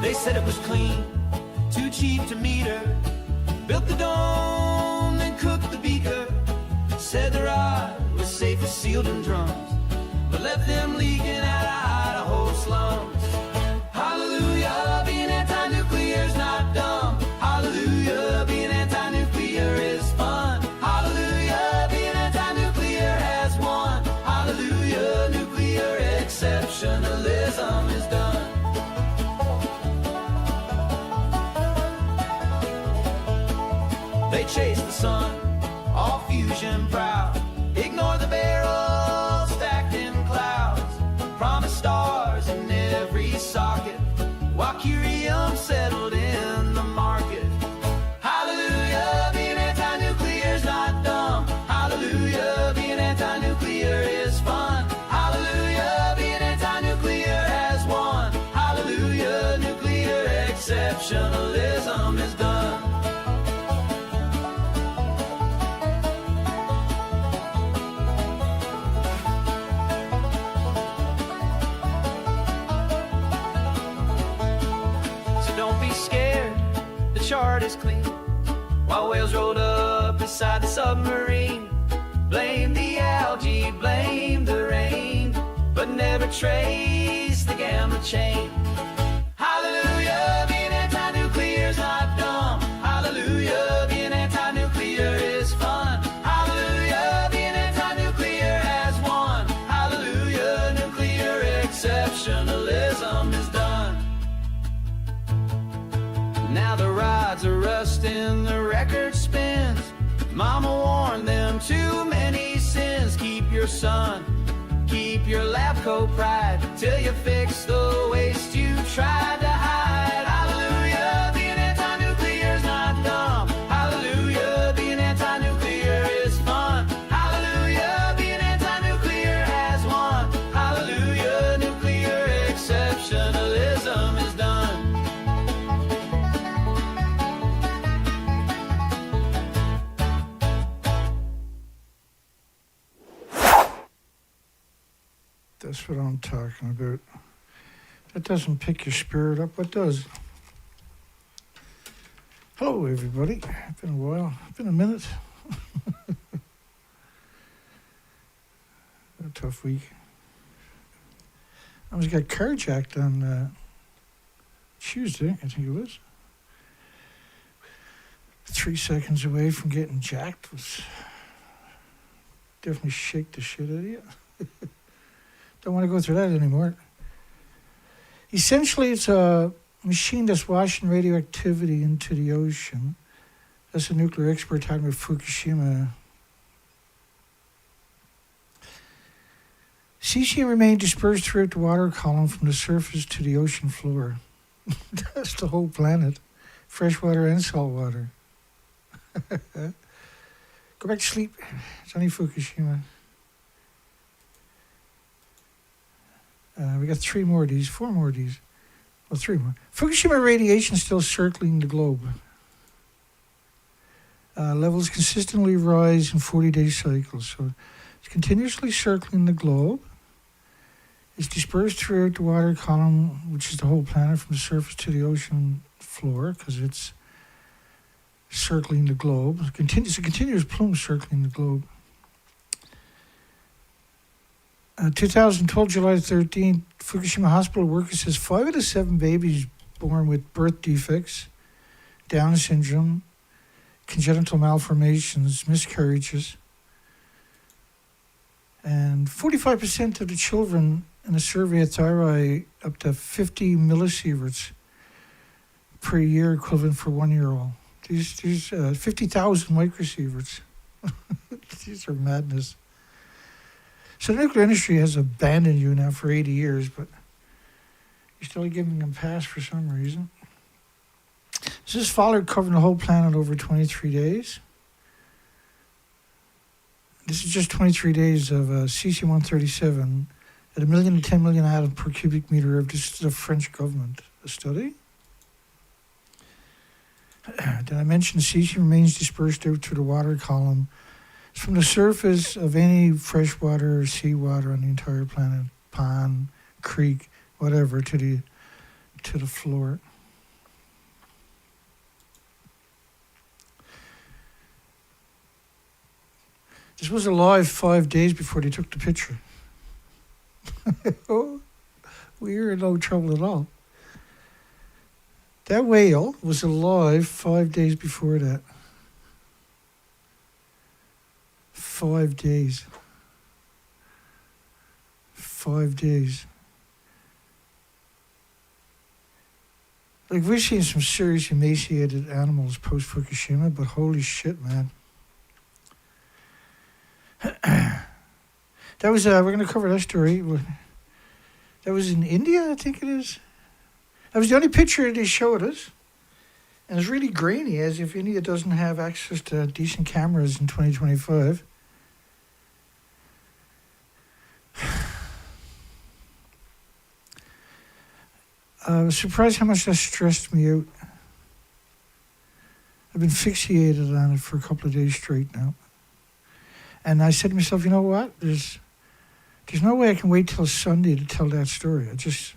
They said it was clean, too cheap to meter. Built the dome, then cooked the beaker. Said the rod was safe as sealed in drums, but left them leaking out of Idaho slums. Hallelujah, being anti-nuclear's not dumb. Hallelujah, being anti-nuclear is fun. Hallelujah, being anti-nuclear has won. Hallelujah, nuclear exceptionalism is done. They chase the sun, all fusion proud. Ignore the barrels stacked in clouds. Promise stars in every socket, while Curium settled in the market. Hallelujah, being anti-nuclear's not dumb. Hallelujah, being anti-nuclear is fun. Hallelujah, being anti-nuclear has won. Hallelujah, nuclear exceptionalism is done. Chart is clean, while whales rolled up beside the submarine. Blame the algae, blame the rain, but never trace the gamma chain. Hallelujah, being anti-nuclear's not dumb. Hallelujah, being anti-nuclear is fun. Hallelujah, being anti-nuclear has won. Hallelujah, nuclear exceptionalism is done. Now the rods are rusting, the record spins. Mama warned them, too many sins. Keep your son, keep your lab coat pride, till you fix the waste you tried to hide. Hallelujah, being anti-nuclear's not dumb. Hallelujah, being anti-nuclear is fun. Hallelujah, being anti-nuclear has won. Hallelujah, nuclear exceptionalism is done. That's what I'm talking about. That doesn't pick your spirit up. What does? Hello, everybody. It's been a while. It's been a minute. A tough week. I was got carjacked on Tuesday, I think it was. 3 seconds away from getting jacked was definitely shake the shit out of you. Don't want to go through that anymore. Essentially, it's a machine that's washing radioactivity into the ocean. That's a nuclear expert talking about Fukushima. Cesium remained dispersed throughout the water column from the surface to the ocean floor. That's the whole planet. Freshwater and saltwater. Go back to sleep. It's only Fukushima. We got 4 more of these. Well, 3 more. Fukushima radiation is still circling the globe. Levels consistently rise in 40-day cycles. So it's continuously circling the globe. It's dispersed throughout the water column, which is the whole planet from the surface to the ocean floor, because it's circling the globe. It's a continuous plume circling the globe. 2012, July 13th, Fukushima hospital worker says 5 out of 7 babies born with birth defects, Down syndrome, congenital malformations, miscarriages, and 45% of the children in a survey had thyroid up to 50 millisieverts per year, equivalent for 1-year-old. These 50,000 microsieverts. These are madness. So the nuclear industry has abandoned you now for 80 years, but you're still giving them pass for some reason. So this fallout covering the whole planet over 23 days. This is just 23 days of cesium-137 at 1 million to 10 million atoms per cubic meter of this is the French government study. Did I mention cesium remains dispersed out through the water column? It's from the surface of any freshwater or seawater on the entire planet, pond, creek, whatever, to the floor. This was alive 5 days before they took the picture. Oh, we were in no trouble at all. That whale was alive 5 days before that. 5 days. 5 days. Like, we've seen some serious emaciated animals post-Fukushima, but holy shit, man. That was, we're going to cover that story. That was in India, I think it is. That was the only picture they showed us. And it's really grainy, as if India doesn't have access to decent cameras in 2025. I was surprised how much that stressed me out. I've been fixated on it for a couple of days straight now. And I said to myself, you know what? There's no way I can wait till Sunday to tell that story. Because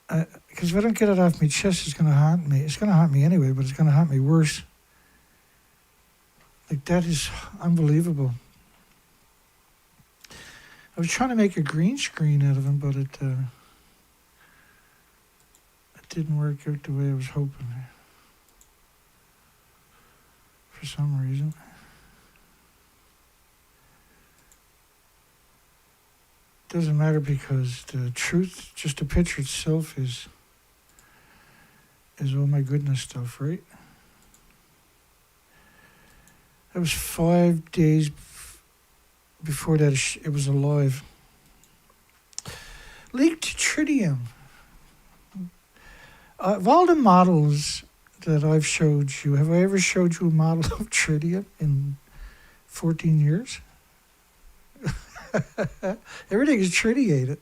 if I don't get it off my chest, it's going to haunt me. It's going to haunt me anyway, but it's going to haunt me worse. Like, that is unbelievable. I was trying to make a green screen out of him, but it didn't work out the way I was hoping. For some reason. Doesn't matter, because the truth, just the picture itself is oh my goodness stuff, right? That was 5 days before that it was alive. Leaked tritium. Of all the models that I've showed you, have I ever showed you a model of tritium in 14 years? Everything is tritiated.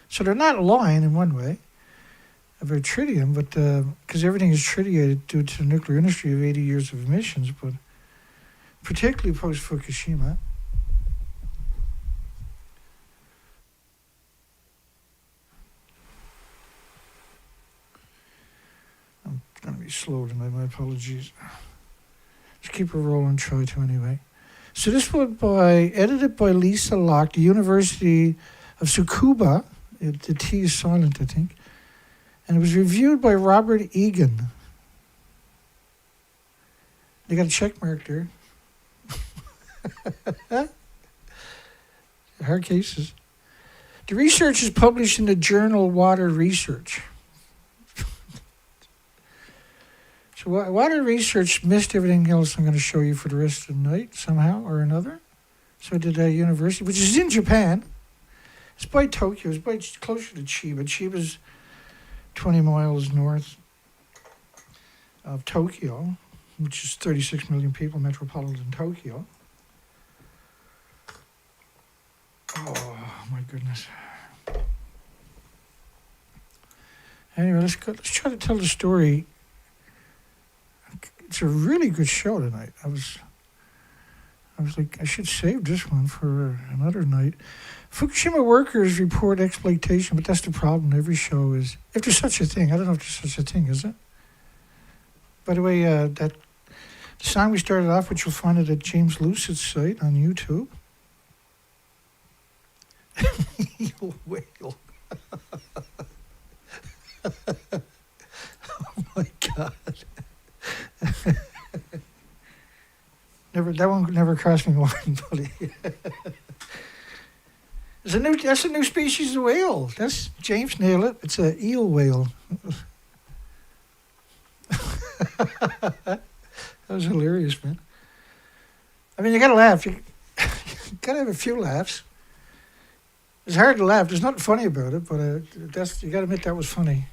So they're not lying in one way about tritium, but because everything is tritiated due to the nuclear industry of 80 years of emissions, but particularly post-Fukushima. I'm going to be slow tonight, my apologies. Let's keep it rolling, try to anyway. So this was edited by Lisa Locke, the University of Tsukuba. The T is silent, I think. And it was reviewed by Robert Egan. They got a check mark there. Hard cases. The research is published in the journal Water Research. So Water Research missed everything else I'm going to show you for the rest of the night, somehow or another. So did that university, which is in Japan. It's by Tokyo. It's closer to Chiba. Chiba's 20 miles north of Tokyo, which is 36 million people, metropolitan Tokyo. Oh, my goodness. Anyway, let's try to tell the story. It's a really good show tonight. I was like, I should save this one for another night. Fukushima workers report exploitation, but that's the problem. Every show is, if there's such a thing. I don't know if there's such a thing, is it? By the way, that the song we started off with, you'll find it at James Lucid's site on YouTube. You whale. Oh my God. That one never crossed my mind, buddy. That's a new species of whale. That's James nailed it. It's an eel whale. That was hilarious, man. I mean, you gotta laugh. You gotta have a few laughs. It's hard to laugh. There's nothing funny about it, but you gotta admit that was funny.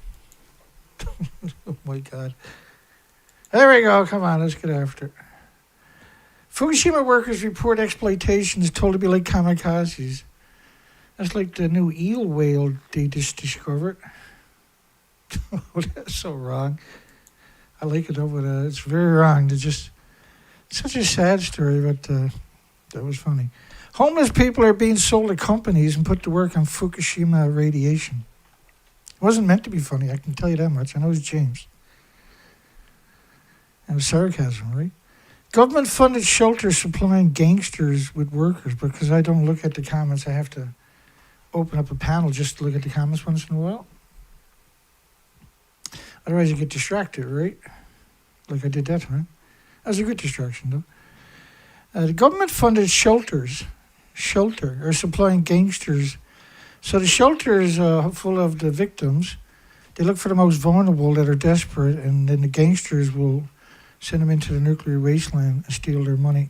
Oh my God. There we go. Come on, let's get after it. Fukushima workers report exploitation is told to be like kamikazes. That's like the new eel whale they just discovered. Oh, that's so wrong. I like it though, but it's very wrong. It's such a sad story, but that was funny. Homeless people are being sold to companies and put to work on Fukushima radiation. It wasn't meant to be funny, I can tell you that much. I know it's James. And sarcasm, right? Government-funded shelters supplying gangsters with workers. Because I don't look at the comments, I have to open up a panel just to look at the comments once in a while. Otherwise, you get distracted, right? Like I did that time. That was a good distraction, though. The government-funded shelter are supplying gangsters. So the shelter is full of the victims. They look for the most vulnerable that are desperate, and then the gangsters will send them into the nuclear wasteland and steal their money.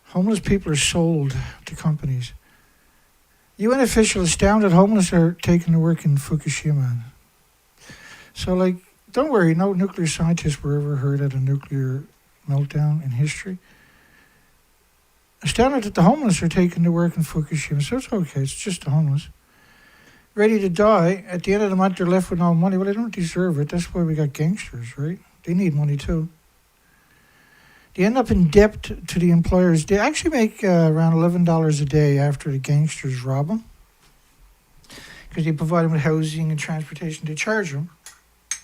Homeless people are sold to companies. UN officials astounded homeless are taken to work in Fukushima. So, like, don't worry, no nuclear scientists were ever heard at a nuclear meltdown in history. Astounded that the homeless are taken to work in Fukushima. So it's okay, it's just the homeless. Ready to die. At the end of the month, they're left with no money. Well, they don't deserve it. That's why we got gangsters, right? They need money, too. They end up in debt to the employers. They actually make around $11 a day after the gangsters rob them. Because they provide them with housing and transportation. They charge them.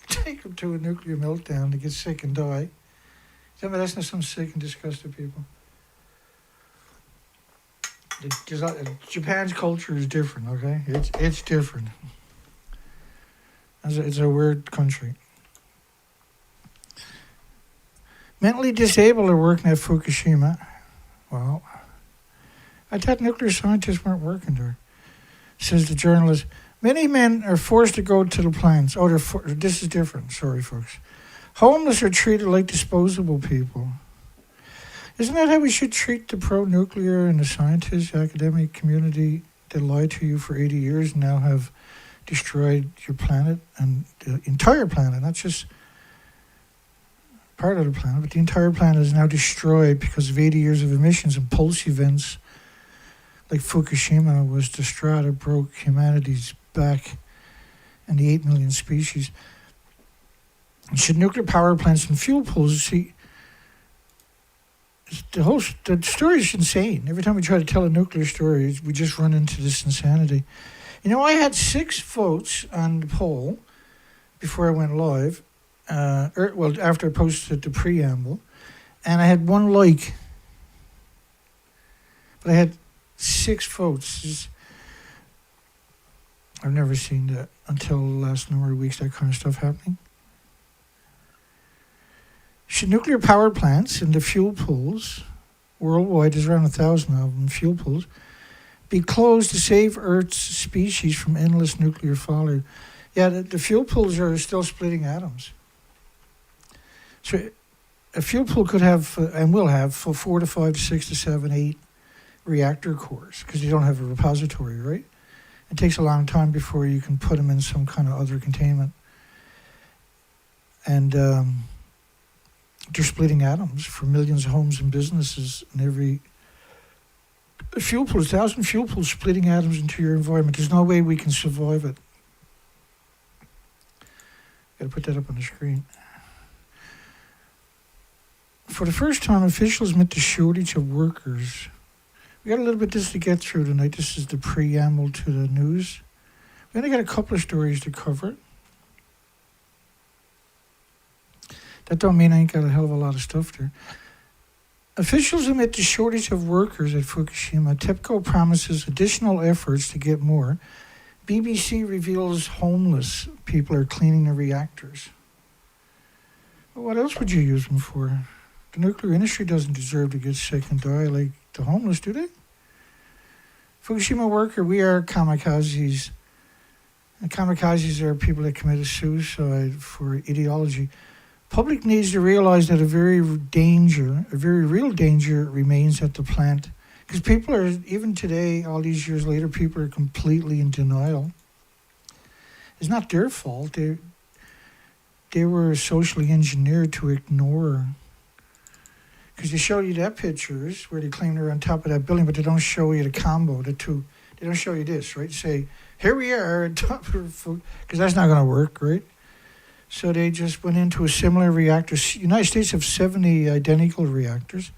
Take them to a nuclear meltdown to get sick and die. That's not some sick and disgusted people. Japan's culture is different, okay? It's different. It's a weird country. Mentally disabled are working at Fukushima. Well, I thought nuclear scientists weren't working there, says the journalist. Many men are forced to go to the plants. Oh, this is different. Sorry, folks. Homeless are treated like disposable people. Isn't that how we should treat the pro-nuclear and the scientists, the academic community that lied to you for 80 years and now have destroyed your planet and the entire planet, not just part of the planet, but the entire planet is now destroyed because of 80 years of emissions and pulse events like Fukushima was the straw that broke humanity's back and the 8 million species. Should nuclear power plants and fuel pools, see, the story is insane. Every time we try to tell a nuclear story, we just run into this insanity. You know, I had 6 votes on the poll before I went live. After I posted the preamble, and I had 1 like, but I had 6 votes. I've never seen that until the last number of weeks, that kind of stuff happening. Should nuclear power plants and the fuel pools, worldwide, there's around 1,000 of them, fuel pools, be closed to save Earth's species from endless nuclear fallout? Yeah, the fuel pools are still splitting atoms. So a fuel pool could have, and will have, 4 to 5 to 6 to 7, 8 reactor cores, because you don't have a repository, right? It takes a long time before you can put them in some kind of other containment. And they're splitting atoms for millions of homes and businesses, and every fuel pool, 1,000 fuel pools splitting atoms into your environment. There's no way we can survive it. Got to put that up on the screen. For the first time, officials met the shortage of workers. We got a little bit of this to get through tonight. This is the preamble to the news. We only got a couple of stories to cover. That don't mean I ain't got a hell of a lot of stuff there. Officials admit the shortage of workers at Fukushima. TEPCO promises additional efforts to get more. BBC reveals homeless people are cleaning the reactors. Well, what else would you use them for? The nuclear industry doesn't deserve to get sick and die like the homeless, do they? Fukushima worker, we are kamikazes. And kamikazes are people that committed suicide for ideology. Public needs to realize that a very real danger remains at the plant. Because people are, even today, all these years later, people are completely in denial. It's not their fault. They were socially engineered to ignore. Because they show you that pictures where they claim they're on top of that building, but they don't show you the combo, the two. They don't show you this, right? Say, here we are on top of food, because that's not going to work, right? So they just went into a similar reactor. United States have 70 identical reactors.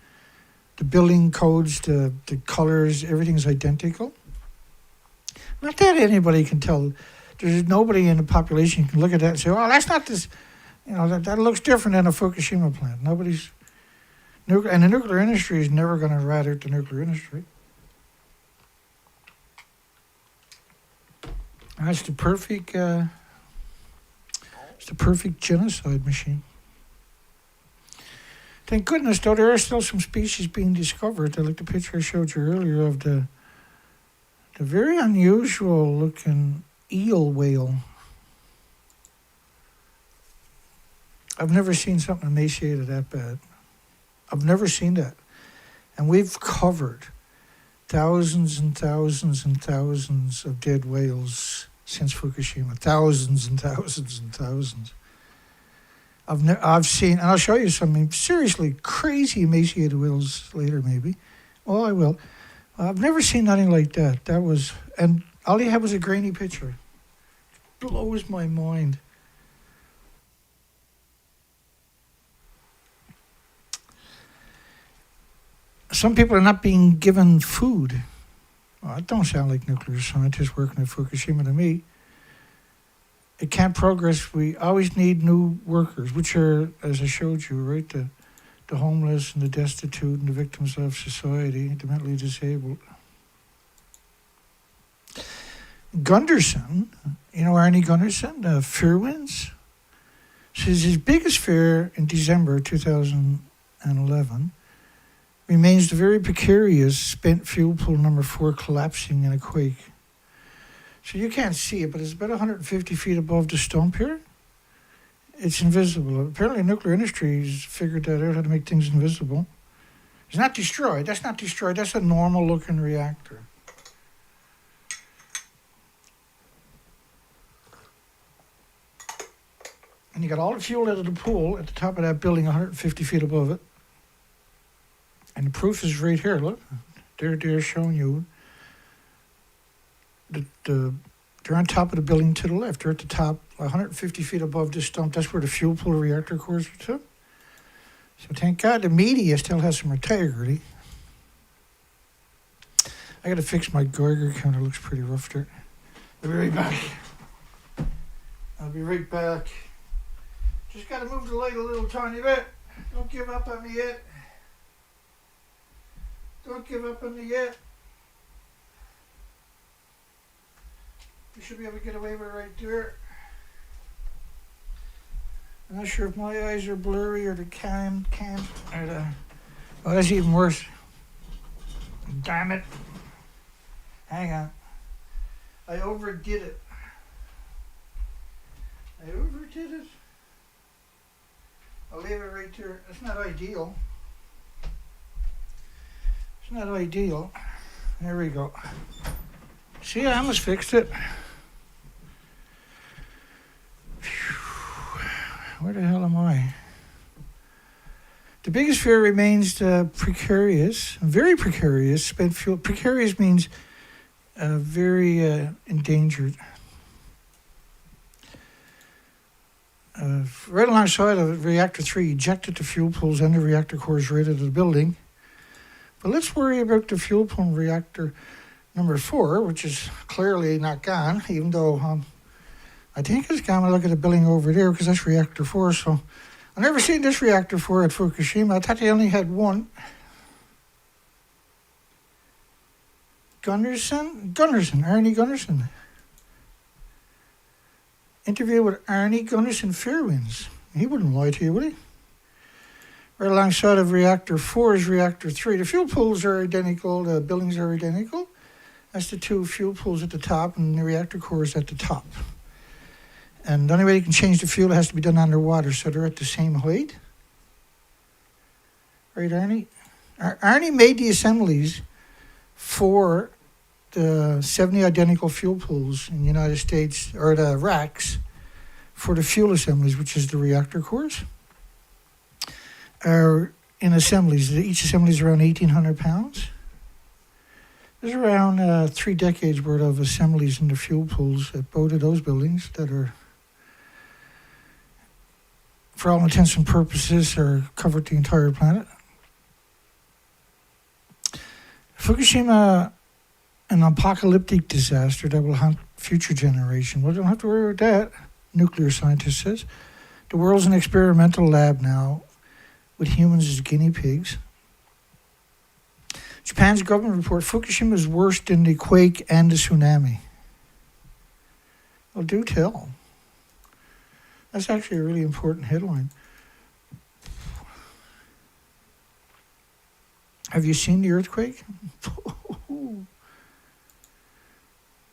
The building codes, the colors, everything's identical. Not that anybody can tell. There's nobody in the population who can look at that and say, "Oh, that's not this." That looks different than a Fukushima plant. And the nuclear industry is never going to rat out the nuclear industry. That's the perfect. It's the perfect genocide machine. Thank goodness, though, there are still some species being discovered. Like the picture I showed you earlier of the very unusual looking eel whale. I've never seen something emaciated that bad. I've never seen that. And we've covered thousands and thousands and thousands of dead whales since Fukushima. Thousands and thousands and thousands. I've seen, and I'll show you some seriously crazy emaciated whales later maybe. Oh, I will. I've never seen nothing like that. And all you had was a grainy picture. It blows my mind. Some people are not being given food. Well, it don't sound like nuclear scientists working at Fukushima to me. It can't progress. We always need new workers, which are, as I showed you, right, the homeless and the destitute and the victims of society, the mentally disabled. Gunderson, Arnie Gunderson, Fairwinds, says his biggest fear in December 2011 remains the very precarious spent fuel pool number 4 collapsing in a quake. So you can't see it, but it's about 150 feet above the stump here. It's invisible. Apparently the nuclear industry's figured that out, how to make things invisible. It's not destroyed. That's not destroyed. That's a normal looking reactor. And you got all the fuel out of the pool at the top of that building, 150 feet above it. And the proof is right here, look. They're showing you that they're on top of the building to the left. They're at the top, 150 feet above this stump. That's where the fuel pool reactor cores are to. So thank God the media still has some integrity. I got to fix my Geiger counter. It looks pretty rough there. I'll be right back. Just got to move the light a little tiny bit. Don't give up on me yet. You should be able to get away with it right there. I'm not sure if my eyes are blurry or the cam or the... Oh, that's even worse. Damn it. Hang on. I overdid it. I'll leave it right there. That's not ideal. There we go. See, I almost fixed it. Where the hell am I? The biggest fear remains precarious, very precarious spent fuel. Precarious means very endangered. Right alongside of reactor 3, ejected the fuel pools and the reactor cores right out of the building. But let's worry about the fuel pool reactor number 4, which is clearly not gone, even though I think it's gone. I look at the building over there because that's reactor 4. So I've never seen this reactor 4 at Fukushima. I thought they only had one. Arnie Gunderson. Interview with Arnie Gunderson Fairwinds. He wouldn't lie to you, would he? Right alongside of reactor 4 is reactor 3. The fuel pools are identical. The buildings are identical. That's the 2 fuel pools at the top and the reactor core is at the top. And the only way you can change the fuel, it has to be done underwater, so they're at the same height. Right, Arnie? Arnie made the assemblies for the 70 identical fuel pools in the United States, or the racks, for the fuel assemblies, which is the reactor cores, are in assemblies. Each assembly is around 1,800 pounds. There's around 3 decades worth of assemblies in the fuel pools at both of those buildings that are, for all intents and purposes, are covered the entire planet. Fukushima, an apocalyptic disaster that will haunt future generation. Well, don't have to worry about that, nuclear scientist says. The world's an experimental lab now, with humans as guinea pigs. Japan's government report, Fukushima is worse than the quake and the tsunami. Well, do tell. That's actually a really important headline. Have you seen the earthquake?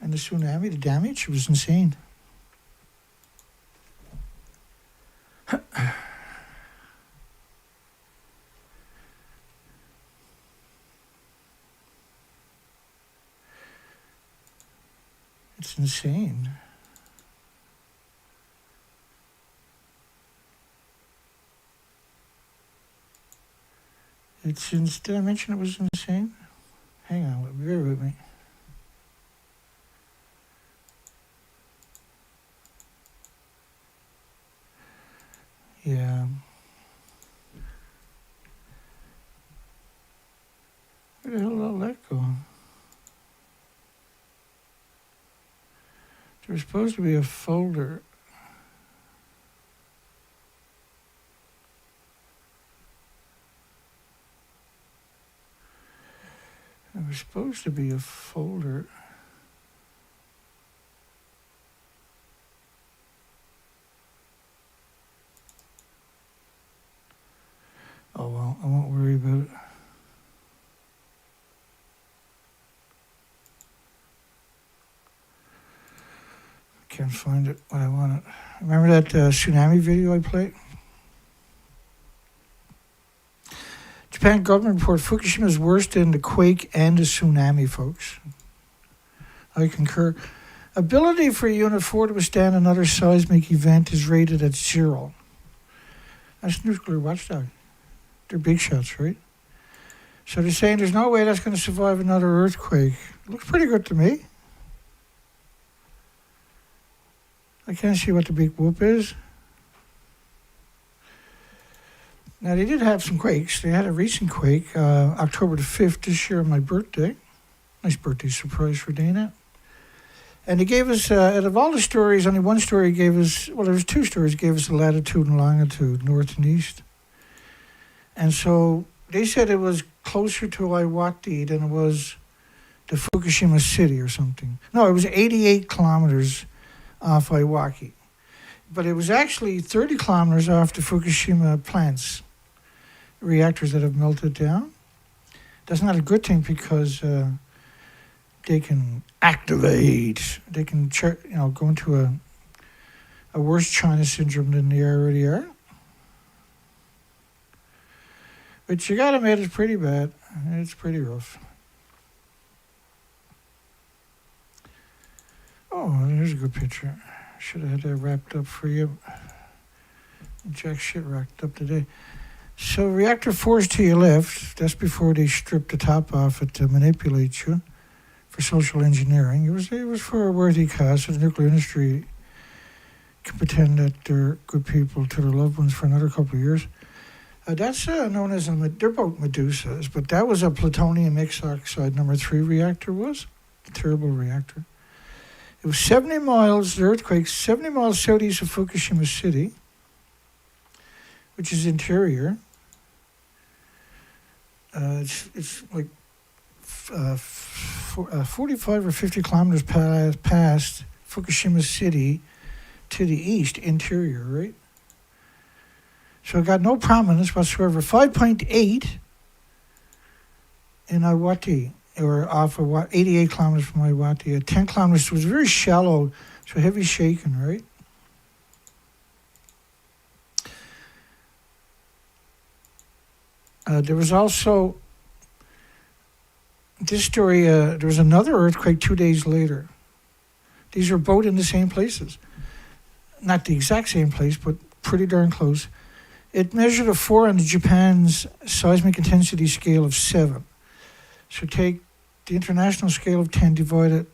And the tsunami, the damage was insane. It's insane. Did I mention it was insane? Hang on, bear with me. Yeah. Where the hell did all that go? There's supposed to be a folder. There was supposed to be a folder. Oh well, I won't worry about it. Can't find it when I want it. Remember that tsunami video I played? Japan government report, Fukushima is worse than the quake and the tsunami, folks. I concur. Ability for Unit 4 to withstand another seismic event is rated at 0. That's nuclear watchdog. They're big shots, right? So they're saying there's no way that's going to survive another earthquake. Looks pretty good to me. I can't see what the big whoop is. Now, they did have some quakes. They had a recent quake, October the 5th this year on my birthday. Nice birthday surprise for Dana. And they gave us, out of all the stories, only one story gave us, well, there was two stories, gave us the latitude and longitude, north and east. And so they said it was closer to Iwate than it was to Fukushima City or something. No, it was 88 kilometers off Iwate. But it was actually 30 kilometers off the Fukushima plants, reactors that have melted down. That's not a good thing because they can activate, they can go into a worse China syndrome than they already are. But you gotta admit, it's pretty bad. It's pretty rough. Oh, here's a good picture. Should have had that wrapped up for you. Jack shit wrapped up today. So reactor 4 is to your left. That's before they stripped the top off it to manipulate you for social engineering. It was for a worthy cause, so the nuclear industry can pretend that they're good people to their loved ones for another couple of years. That's known as they're both Medusas, but that was a plutonium X oxide number 3 reactor was. A terrible reactor. It was 70 miles, the earthquake, 70 miles southeast of Fukushima City, which is interior. It's like 45 or 50 kilometers past Fukushima City to the east, interior, right? So it got no prominence whatsoever. 5.8 in Iwate, or off of 88 kilometers from Iwate. At 10 kilometers, it was very shallow, so heavy shaking, right? There was also this story, there was another earthquake 2 days later. These were both in the same places. Not the exact same place, but pretty darn close. It measured a 4 on the Japan's seismic intensity scale of 7. So take the international scale of 10, divide it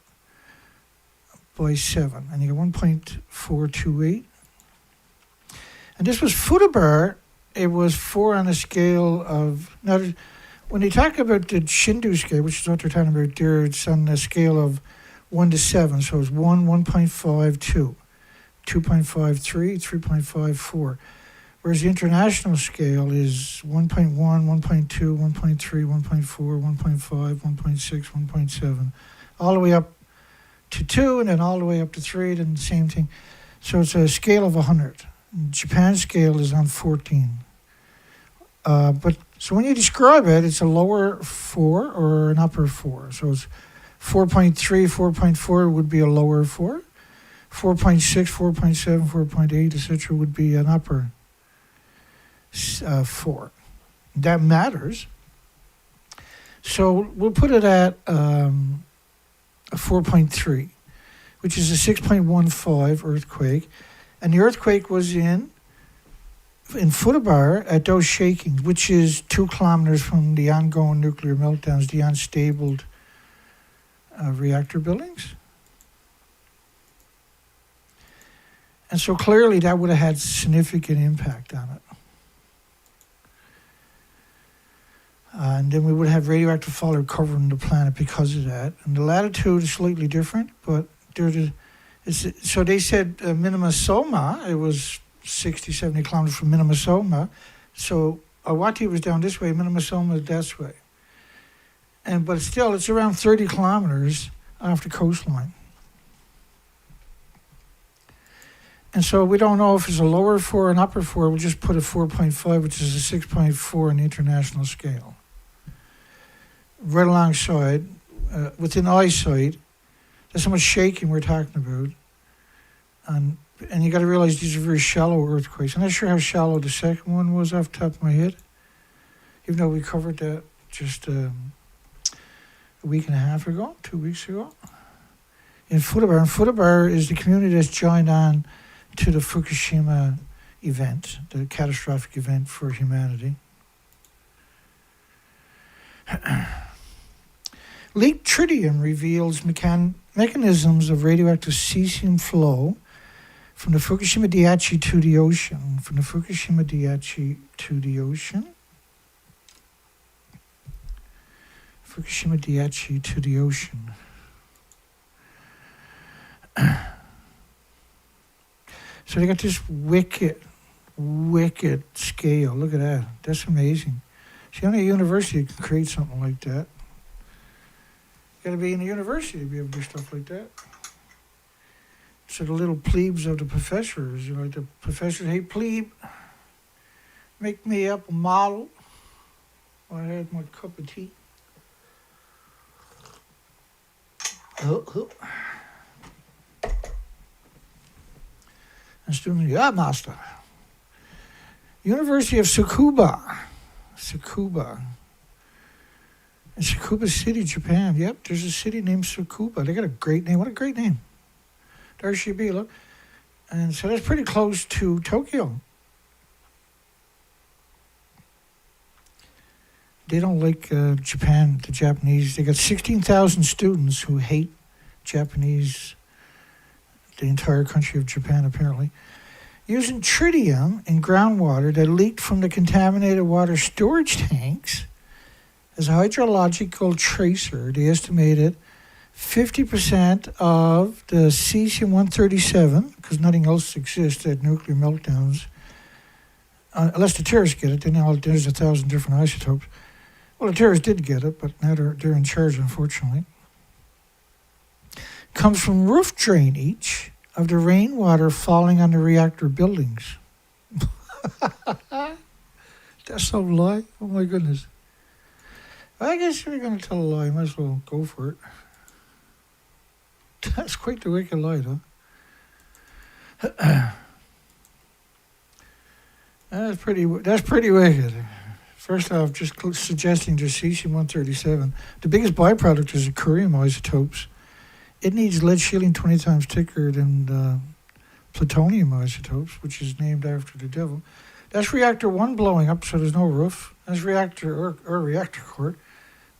by 7, and you get 1.428. And this was Fukushima. It was 4 on a scale of... Now, when they talk about the Shindu scale, which is what they're talking about there, it's on a scale of 1 to 7. So it's 1, 1.5, 2, 2.5, 3, 3.5, 4. Whereas the international scale is 1.1, 1.2, 1.3, 1.4, 1.5, 1.6, 1.7, all the way up to 2, and then all the way up to 3, then the same thing. So it's a scale of 100. Japan's scale is on 14. But so when you describe it, it's a lower 4 or an upper 4. So it's 4.3, 4.4 would be a lower 4. 4.6, 4.7, 4.8, etc. would be an upper 4. That matters. So we'll put it at a 4.3, which is a 6.15 earthquake. And the earthquake was in Fukushima at those shakings, which is 2 kilometers from the ongoing nuclear meltdowns, the unstable reactor buildings. And so clearly that would have had significant impact on it. And then we would have radioactive fallout covering the planet because of that. And the latitude is slightly different, but so they said Minnesota, it was 60, 70 kilometers from Minnesota. So Awati was down this way, Minnesota is this way. But still, it's around 30 kilometers off the coastline. And so we don't know if it's a lower 4 or an upper 4. We'll just put a 4.5, which is a 6.4 on the international scale. Right alongside, within eyesight, there's so much shaking we're talking about. And you got to realize these are very shallow earthquakes. I'm not sure how shallow the second one was off the top of my head, even though we covered that just a week and a half ago, 2 weeks ago. In Fukushima. And Fukushima is the community that's joined on to the Fukushima event, the catastrophic event for humanity. Leaked tritium reveals mechanisms of radioactive cesium flow from the Fukushima Daiichi to the ocean. From the Fukushima Daiichi to the ocean. Fukushima Daiichi to the ocean. So they got this wicked scale. Look at that. That's amazing. See, only a university can create something like that. You got to be in a university to be able to do stuff like that. So the little plebes of the professors, the professors, hey plebe, make me up a model. I had my cup of tea. And students, yeah, master. University of Tsukuba. In Tsukuba City, Japan. Yep, there's a city named Tsukuba. They got a great name. What a great name. There she be, look. And so that's pretty close to Tokyo. They don't like Japan, the Japanese. They got 16,000 students who hate Japanese, the entire country of Japan, apparently. Using tritium in groundwater that leaked from the contaminated water storage tanks as a hydrological tracer, they estimated 50% of the cesium-137, because nothing else exists at nuclear meltdowns, unless the terrorists get it, then there's 1,000 different isotopes. Well, the terrorists did get it, but now they're in charge, unfortunately. Comes from roof drainage of the rainwater falling on the reactor buildings. That's a lie? Oh my goodness. I guess if you're going to tell a lie, you might as well go for it. That's quite the wicked lie, though. That's pretty wicked. First off, just suggesting there's cesium-137. The biggest byproduct is the Curium isotopes. It needs lead shielding 20 times thicker than plutonium isotopes, which is named after the devil. That's reactor 1 blowing up, so there's no roof. That's reactor or reactor core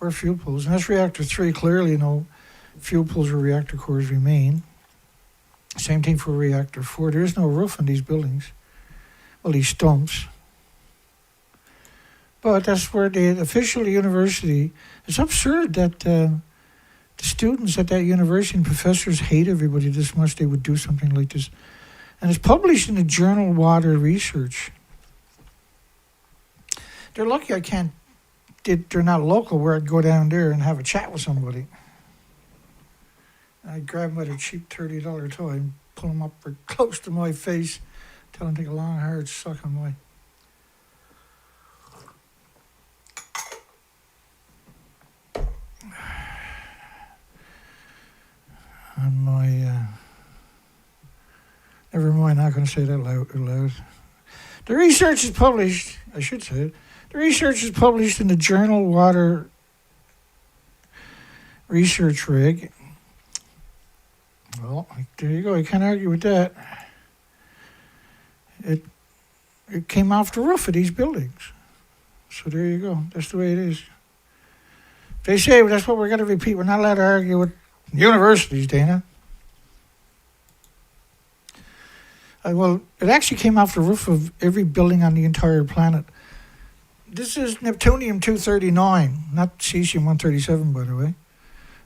or fuel pools. And that's reactor 3. Clearly, no fuel pools or reactor cores remain. Same thing for reactor 4. There is no roof on these buildings. Well, these stumps. But that's where the official university. It's absurd that The students at that university and professors hate everybody this much they would do something like this. And it's published in the journal Water Research. They're lucky they're not local where I'd go down there and have a chat with somebody. I'd grab them at a cheap $30 toy and pull them up close to my face, tell them to take a long, hard suck on my never mind, not going to say that loud. The research is published, I should say it, the research is published in the journal Water Research Rig. Well, there you go. You can't argue with that. It came off the roof of these buildings. So there you go. That's the way it is. They say that's what we're going to repeat. We're not allowed to argue with universities, Dana. Well, it actually came off the roof of every building on the entire planet. This is Neptunium-239, not Cesium-137, by the way.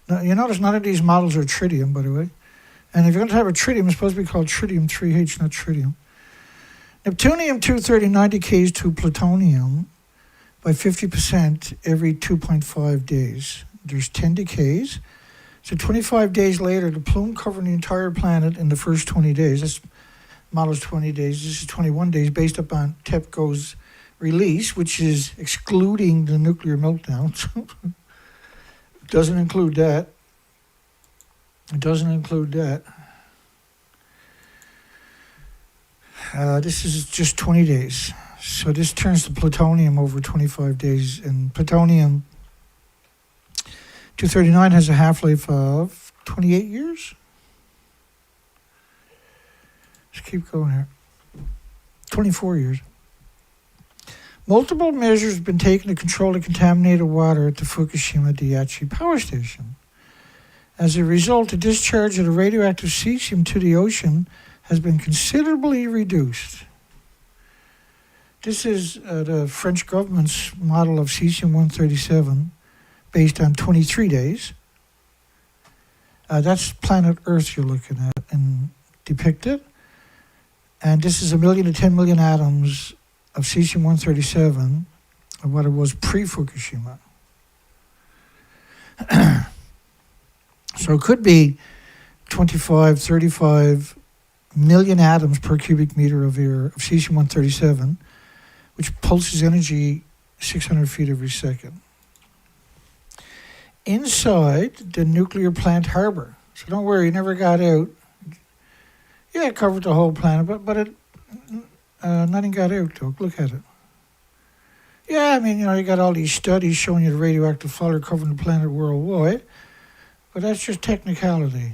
Now, you notice none of these models are tritium, by the way. And if you're going to have a tritium, it's supposed to be called tritium-3H, not tritium. Neptunium-239 decays to plutonium by 50% every 2.5 days. There's 10 decays. So 25 days later, the plume covering the entire planet in the first 20 days. This model's 20 days. This is 21 days based upon TEPCO's release, which is excluding the nuclear meltdowns. Doesn't include that. It doesn't include that. This is just 20 days. So this turns to plutonium over 25 days. And plutonium-239 has a half-life of 28 years. Let's keep going here. 24 years. Multiple measures have been taken to control the contaminated water at the Fukushima Daiichi power station. As a result, the discharge of the radioactive cesium to the ocean has been considerably reduced. This is the French government's model of cesium-137 based on 23 days. That's planet Earth you're looking at and depicted. And this is 1 million to 10 million atoms of cesium-137 of what it was pre-Fukushima. So it could be 25, 35 million atoms per cubic meter of air of cesium-137, which pulses energy 600 feet every second. Inside the nuclear plant harbor. So don't worry, it never got out. Yeah, it covered the whole planet, but it nothing got out, though. Look at it. Yeah, I mean, you got all these studies showing you the radioactive fire covering the planet worldwide, but that's just technicality.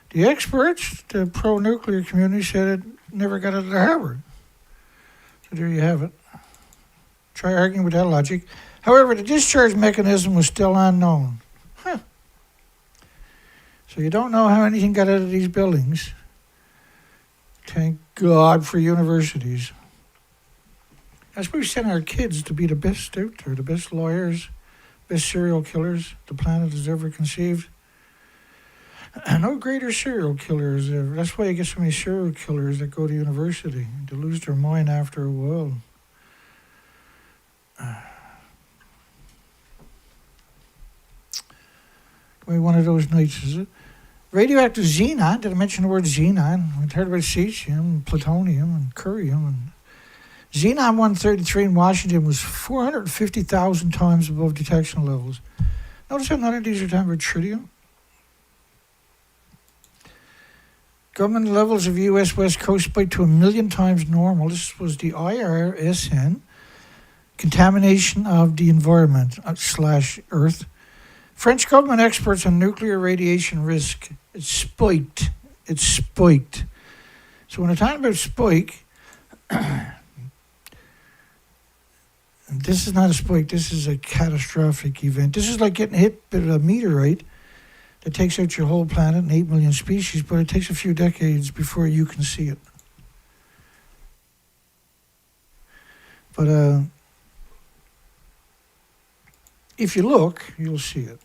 The experts, the pro-nuclear community, said it never got out of the harbor. So there you have it. Try arguing with that logic. However, the discharge mechanism was still unknown. So you don't know how anything got out of these buildings. Thank God for universities. That's why we send our kids to be the best out there, the best lawyers, best serial killers the planet has ever conceived. No greater serial killers ever. That's why you get so many serial killers that go to university. They lose their mind after a while. One of those nights, is it? Radioactive xenon. Did I mention the word xenon? We've heard about cesium, plutonium, and curium. And Xenon-133 in Washington was 450,000 times above detection levels. Notice how none of these are talking about tritium. Government levels of U.S. West Coast spiked to 1 million times normal. This was the IRSN. Contamination of the environment / Earth. French government experts on nuclear radiation risk. It's spiked. It's spiked. So when I'm talking about spike, this is not a spike. This is a catastrophic event. This is like getting hit by a meteorite that takes out your whole planet and 8 million species, but it takes a few decades before you can see it. But if you look, you'll see it.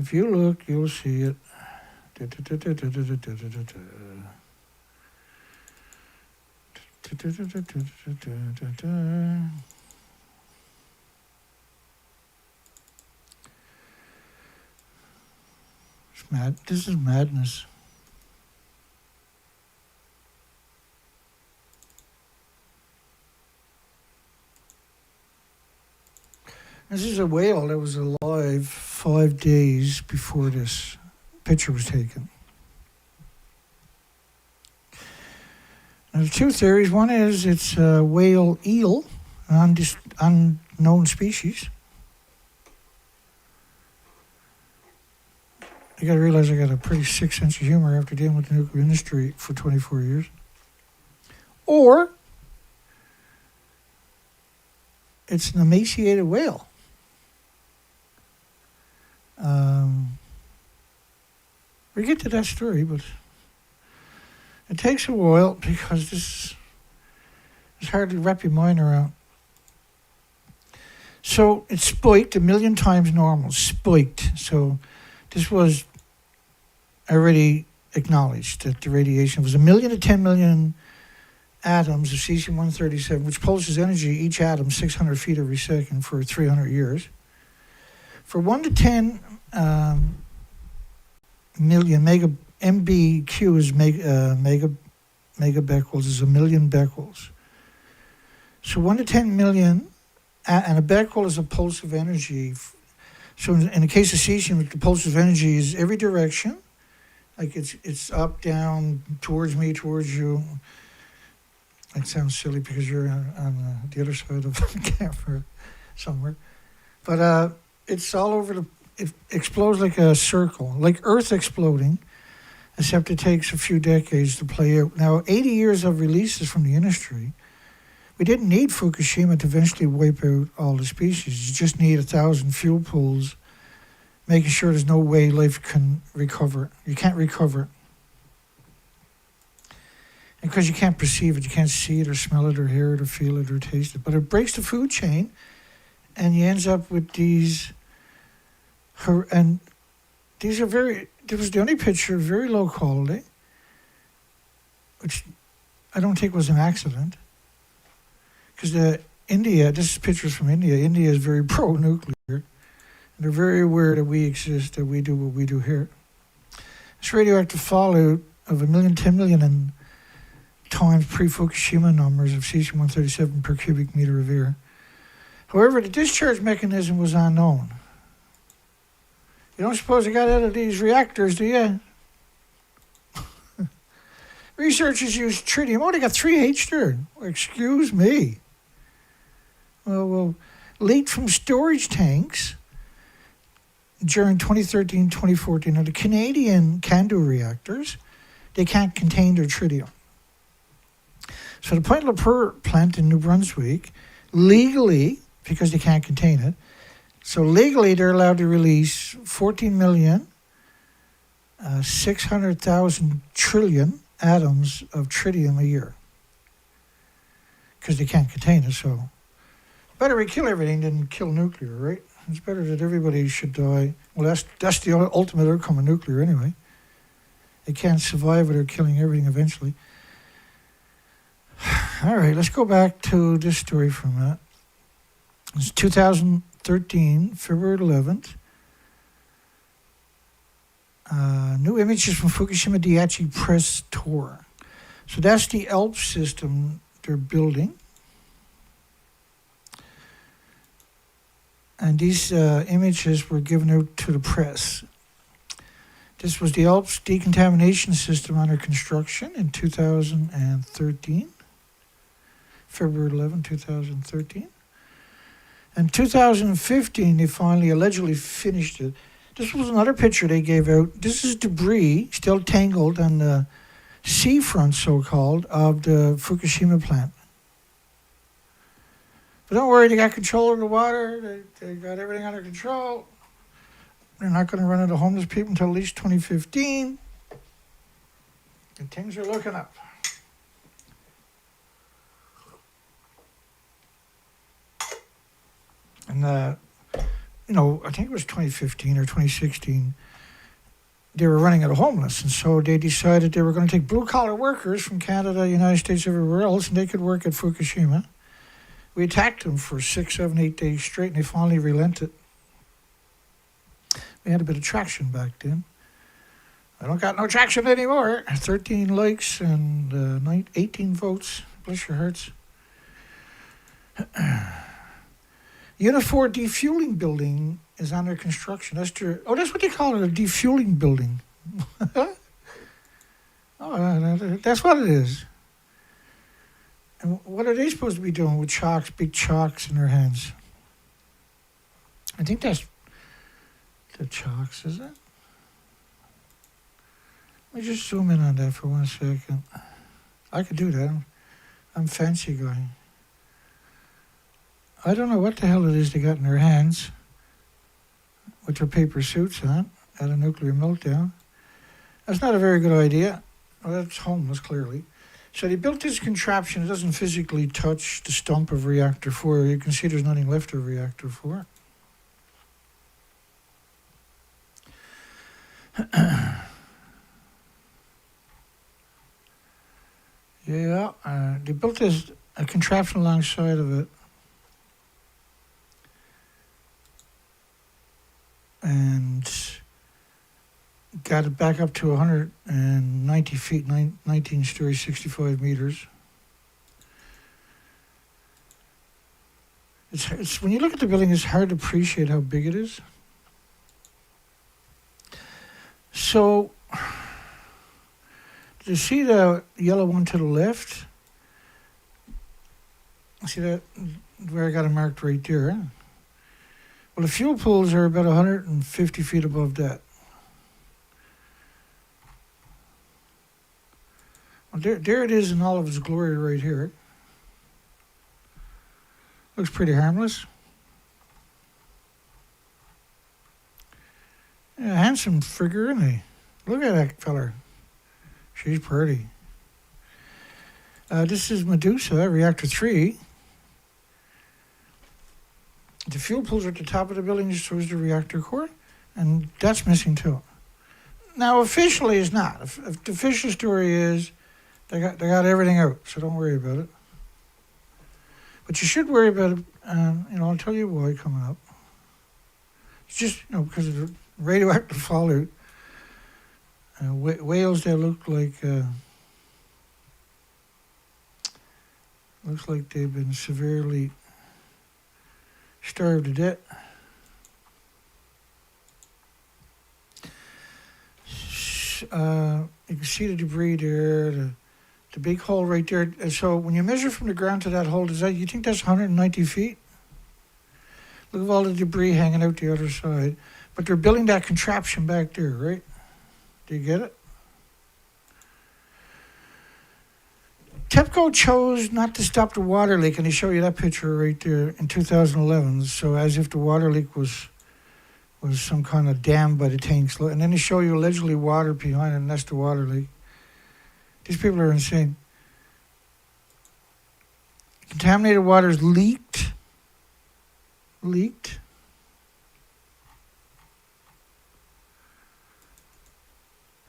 If you look, you'll see it. It's mad. This is madness. This is a whale that was alive 5 days before this picture was taken. Now, there's two theories. One is it's a whale eel, an unknown species. You got to realize I got a pretty sick sense of humor after dealing with the nuclear industry for 24 years. Or it's an emaciated whale. We get to that story, but it takes a while because this is hard to wrap your mind around. So it spiked 1 million times normal, spiked. So this was already acknowledged that the radiation was 1 million to 10 million atoms of cesium-137, which pulses energy, each atom 600 feet every second for 300 years. For 1 to 10 million MBQ is megabecquerels is 1 million becquerels. So 1 to 10 million, and a becquerel is a pulse of energy. So in the case of cesium, the pulse of energy is every direction, like it's up, down, towards me, towards you. That sounds silly because you're on the other side of the camera somewhere, but it's all over it explodes like a circle, like Earth exploding, except it takes a few decades to play out. Now, 80 years of releases from the industry. We didn't need Fukushima to eventually wipe out all the species. You just need 1,000 fuel pools, making sure there's no way life can recover it. You can't recover it. And because you can't perceive it, you can't see it or smell it or hear it or feel it or taste it. But it breaks the food chain, and you ends up with these. And these are there was the only picture, very low quality, which I don't think was an accident. Because India, this is pictures from India. India is very pro-nuclear. And they're very aware that we exist, that we do what we do here. It's radioactive fallout of 1 million, 10 million and times pre-Fukushima numbers of cesium-137 per cubic meter of air. However, the discharge mechanism was unknown. You don't suppose they got out of these reactors, do you? Researchers used tritium. Oh, they got 3H there. Excuse me. Well, leaked from storage tanks during 2013, 2014. Now, the Canadian CANDU reactors, they can't contain their tritium. So the Point Leper plant in New Brunswick, legally, because they can't contain it, so legally they're allowed to release 14,600,000 trillion atoms of tritium a year because they can't contain it. So better we kill everything than kill nuclear, right? It's better that everybody should die. Well, that's the ultimate outcome of nuclear anyway. They can't survive without killing everything eventually. All right, let's go back to this story for a minute. It's 2013, February 11th. New images from Fukushima Daiichi press tour. So that's the ALP system they're building. And these images were given out to the press. This was the ALPS decontamination system under construction in 2013. February 11, 2013. In 2015, they finally allegedly finished it. This was another picture they gave out. This is debris still tangled on the seafront, so-called, of the Fukushima plant. But don't worry, they got control of the water. They got everything under control. They're not going to run into homeless people until at least 2015. And things are looking up. And I think it was 2015 or 2016, they were running out of homeless. And so they decided they were going to take blue-collar workers from Canada, United States, everywhere else, and they could work at Fukushima. We attacked them for 6, 7, 8 days straight, and they finally relented. We had a bit of traction back then. I don't got no traction anymore. 13 likes and 18 votes. Bless your hearts. Unit 4 defueling building is under construction. That's what they call it, a defueling building. That's what it is. And what are they supposed to be doing with chalks, big chalks in their hands? I think that's the chalks, is it? Let me just zoom in on that for 1 second. I could do that. I'm a fancy guy. I don't know what the hell it is they got in their hands with their paper suits on at a nuclear meltdown. That's not a very good idea. Well, that's homeless, clearly. So they built this contraption. It doesn't physically touch the stump of reactor 4. You can see there's nothing left of reactor 4. They built a contraption alongside of it. And got it back up to 190 feet, 19 stories, 65 meters. It's when you look at the building, it's hard to appreciate how big it is. So, do you see the yellow one to the left? See that where I got it marked right there? Well, the fuel pools are about 150 feet above that. Well, there it is in all of its glory right here. Looks pretty harmless. Yeah, handsome figure, isn't he? Look at that feller. She's pretty. This is Medusa, reactor 3. The fuel pools are at the top of the building, so is the reactor core, and that's missing too. Now, officially, it's not. The official story is they got everything out, so don't worry about it. But you should worry about it. I'll tell you why coming up. It's just because of the radioactive fallout. Whales that look like looks like they've been severely starved to death. You can see the debris there, the big hole right there. And so when you measure from the ground to that hole, you think that's 190 feet? Look at all the debris hanging out the other side. But they're building that contraption back there, right? Do you get it? TEPCO chose not to stop the water leak, and they show you that picture right there in 2011. So as if the water leak was some kind of dam by the tanks. And then they show you allegedly water behind it, and that's the water leak. These people are insane. Contaminated water is leaked.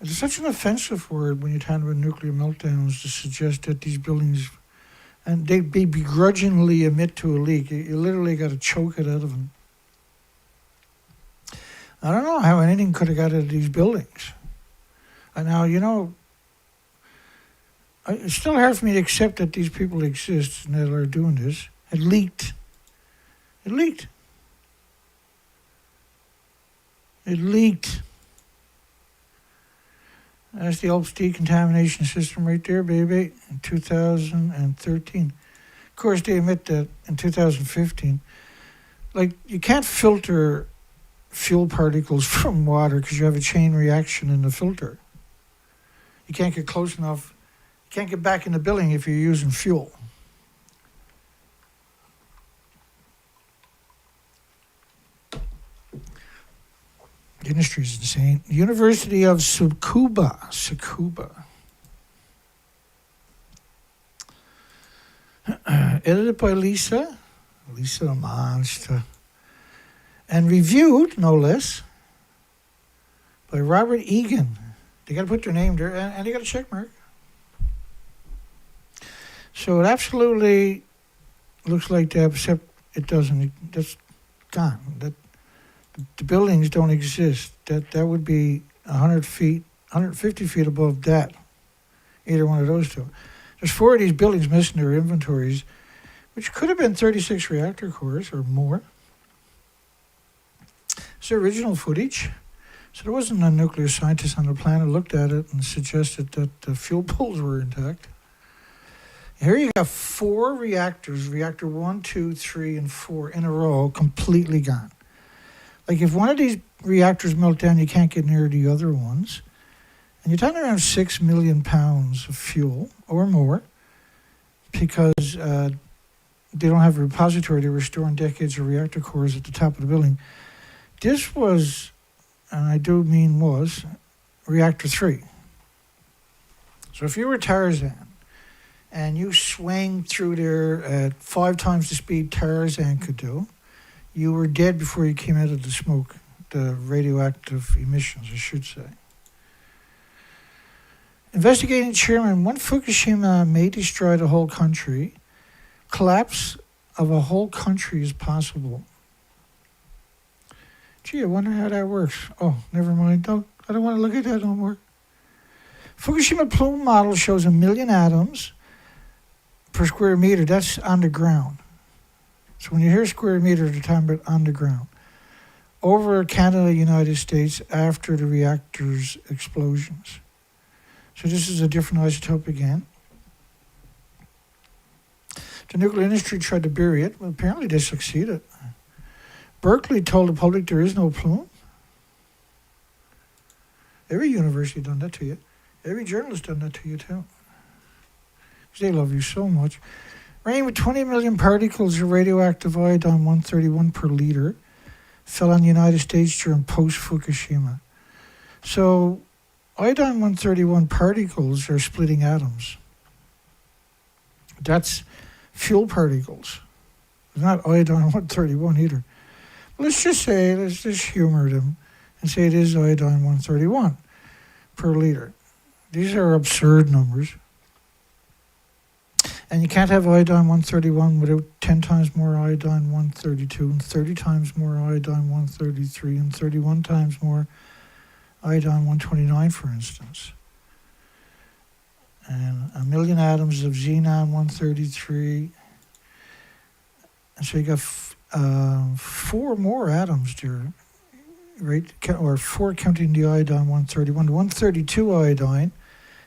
It's such an offensive word when you're talking about nuclear meltdowns to suggest that these buildings, and they begrudgingly admit to a leak. You literally got to choke it out of them. I don't know how anything could have got out of these buildings. And now, it's still hard for me to accept that these people exist and that are doing this. It leaked. That's the ALPS decontamination system right there, baby, in 2013. Of course, they admit that in 2015. Like, you can't filter fuel particles from water because you have a chain reaction in the filter. You can't get close enough. You can't get back in the building if you're using fuel. The industry is insane. University of Tsukuba. Edited by Lisa a monster. and reviewed, no less, by Robert Egan. They got to put their name there, and they got a check mark. So it absolutely looks like that, except it doesn't. That's gone. The buildings don't exist. That would be 100 feet, 150 feet above that. Either one of those two. There's 4 of these buildings missing their inventories, which could have been 36 reactor cores or more. It's the original footage. So there wasn't a nuclear scientist on the planet who looked at it and suggested that the fuel pools were intact. Here you got 4 reactors, reactor 1, 2, 3, and 4 in a row, completely gone. Like if one of these reactors melt down, you can't get near the other ones. And you're talking around 6 million pounds of fuel or more because they don't have a repository. They were storing decades of reactor cores at the top of the building. This was, and I do mean was, reactor 3. So if you were Tarzan and you swang through there at 5 times the speed Tarzan could do, you were dead before you came out of the smoke, the radioactive emissions, I should say. Investigating chairman, one Fukushima may destroy the whole country. Collapse of a whole country is possible. Gee, I wonder how that works. Oh, never mind. I don't want to look at that no more. Fukushima plume model shows 1 million atoms per square meter. That's underground. So when you hear square meter, they're talking about underground. Over Canada, United States, after the reactor's explosions. So this is a different isotope again. The nuclear industry tried to bury it. Well, apparently they succeeded. Berkeley told the public there is no plume. Every university done that to you. Every journalist done that to you too. Because they love you so much. Rain with 20 million particles of radioactive iodine-131 per liter fell on the United States during post-Fukushima. So iodine-131 particles are splitting atoms. That's fuel particles. It's not iodine-131 either. Let's just humor them and say it is iodine-131 per liter. These are absurd numbers. And you can't have iodine-131 without 10 times more iodine-132 and 30 times more iodine-133 and 31 times more iodine-129, for instance. And 1 million atoms of xenon-133. And so you got 4 more atoms there, right? Or 4 counting the iodine-131. The 132 iodine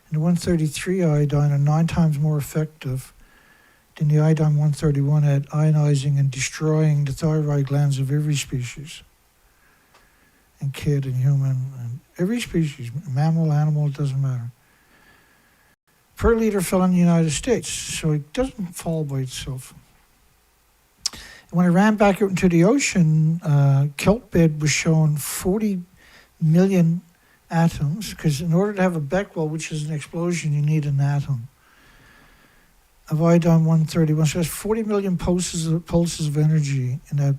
and the 133 iodine are 9 times more effective than the iodine-131 at ionizing and destroying the thyroid glands of every species. And kid and human, and every species, mammal, animal, it doesn't matter. Per liter fell in the United States, so it doesn't fall by itself. When it ran back out into the ocean, kelp bed was showing 40 million atoms, because in order to have a Becquerel, which is an explosion, you need an atom of iodine-131. So that's 40 million pulses of energy in that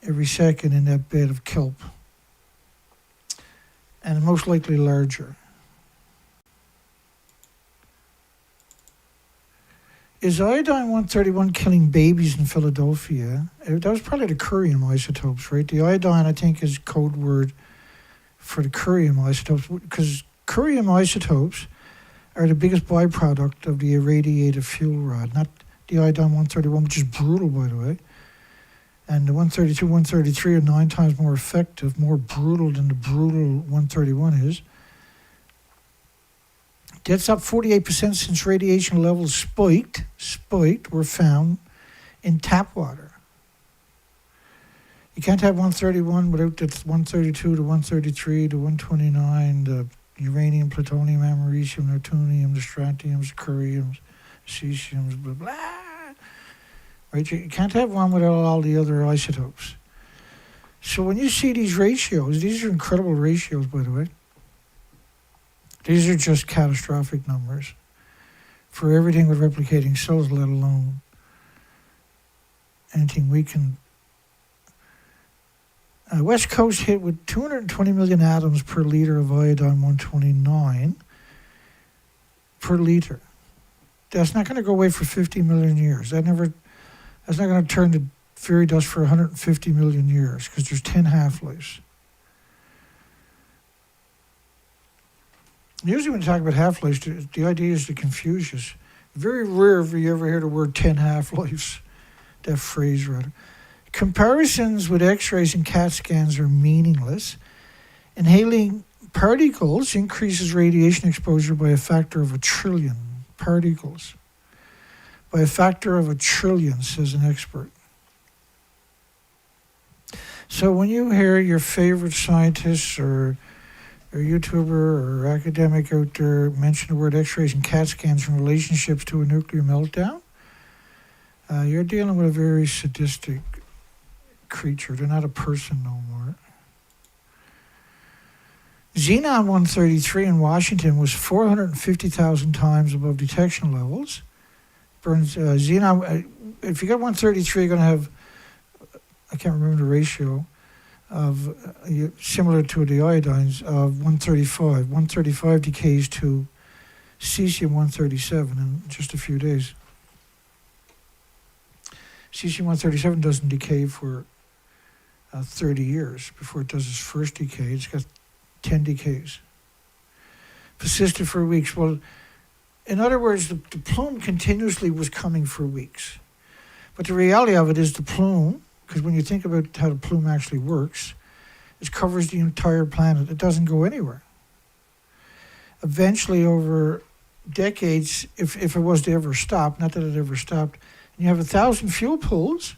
every second in that bed of kelp, and most likely larger. Is iodine-131 killing babies in Philadelphia? That was probably the Curium isotopes, right? The iodine, I think, is code word for the Curium isotopes, because Curium isotopes are the biggest byproduct of the irradiated fuel rod, not the iodine-131, which is brutal, by the way. And the 132, 133 are 9 times more effective, more brutal than the brutal 131 is. That's up 48% since radiation levels spiked, were found in tap water. You can't have 131 without the 132, the 133, the 129, the uranium, plutonium, Americium, Neptunium, the Stratiums, the Curiums, Cesiums, blah, blah. Right? You can't have one without all the other isotopes. So when you see these ratios, these are incredible ratios, by the way. These are just catastrophic numbers for everything with replicating cells, let alone anything we can West Coast hit with 220 million atoms per liter of iodine-129 per liter. That's not going to go away for 50 million years. That's not going to turn to fairy dust for 150 million years because there's 10 half-lives. Usually when you talk about half-lives, the idea is to confuse you. Very rare if you ever hear the word 10 half-lives, that phrase rather. Comparisons with X-rays and CAT scans are meaningless. Inhaling particles increases radiation exposure by a factor of 1 trillion particles. By a factor of 1 trillion, says an expert. So when you hear your favorite scientists or YouTuber or academic out there mention the word X-rays and CAT scans in relationships to a nuclear meltdown, you're dealing with a very sadistic creature. They're not a person no more. Xenon-133 in Washington was 450,000 times above detection levels. Burns xenon. If you got 133, you're going to have, I can't remember the ratio, of similar to the iodines of 135. 135 decays to cesium-137 in just a few days. Cesium-137 doesn't decay for 30 years before it does its first decay. It's got 10 decays. Persisted for weeks. Well, in other words, the plume continuously was coming for weeks. But the reality of it is the plume, because when you think about how the plume actually works, it covers the entire planet. It doesn't go anywhere. Eventually, over decades, if it was to ever stop, not that it ever stopped, and you have 1,000 fuel pools,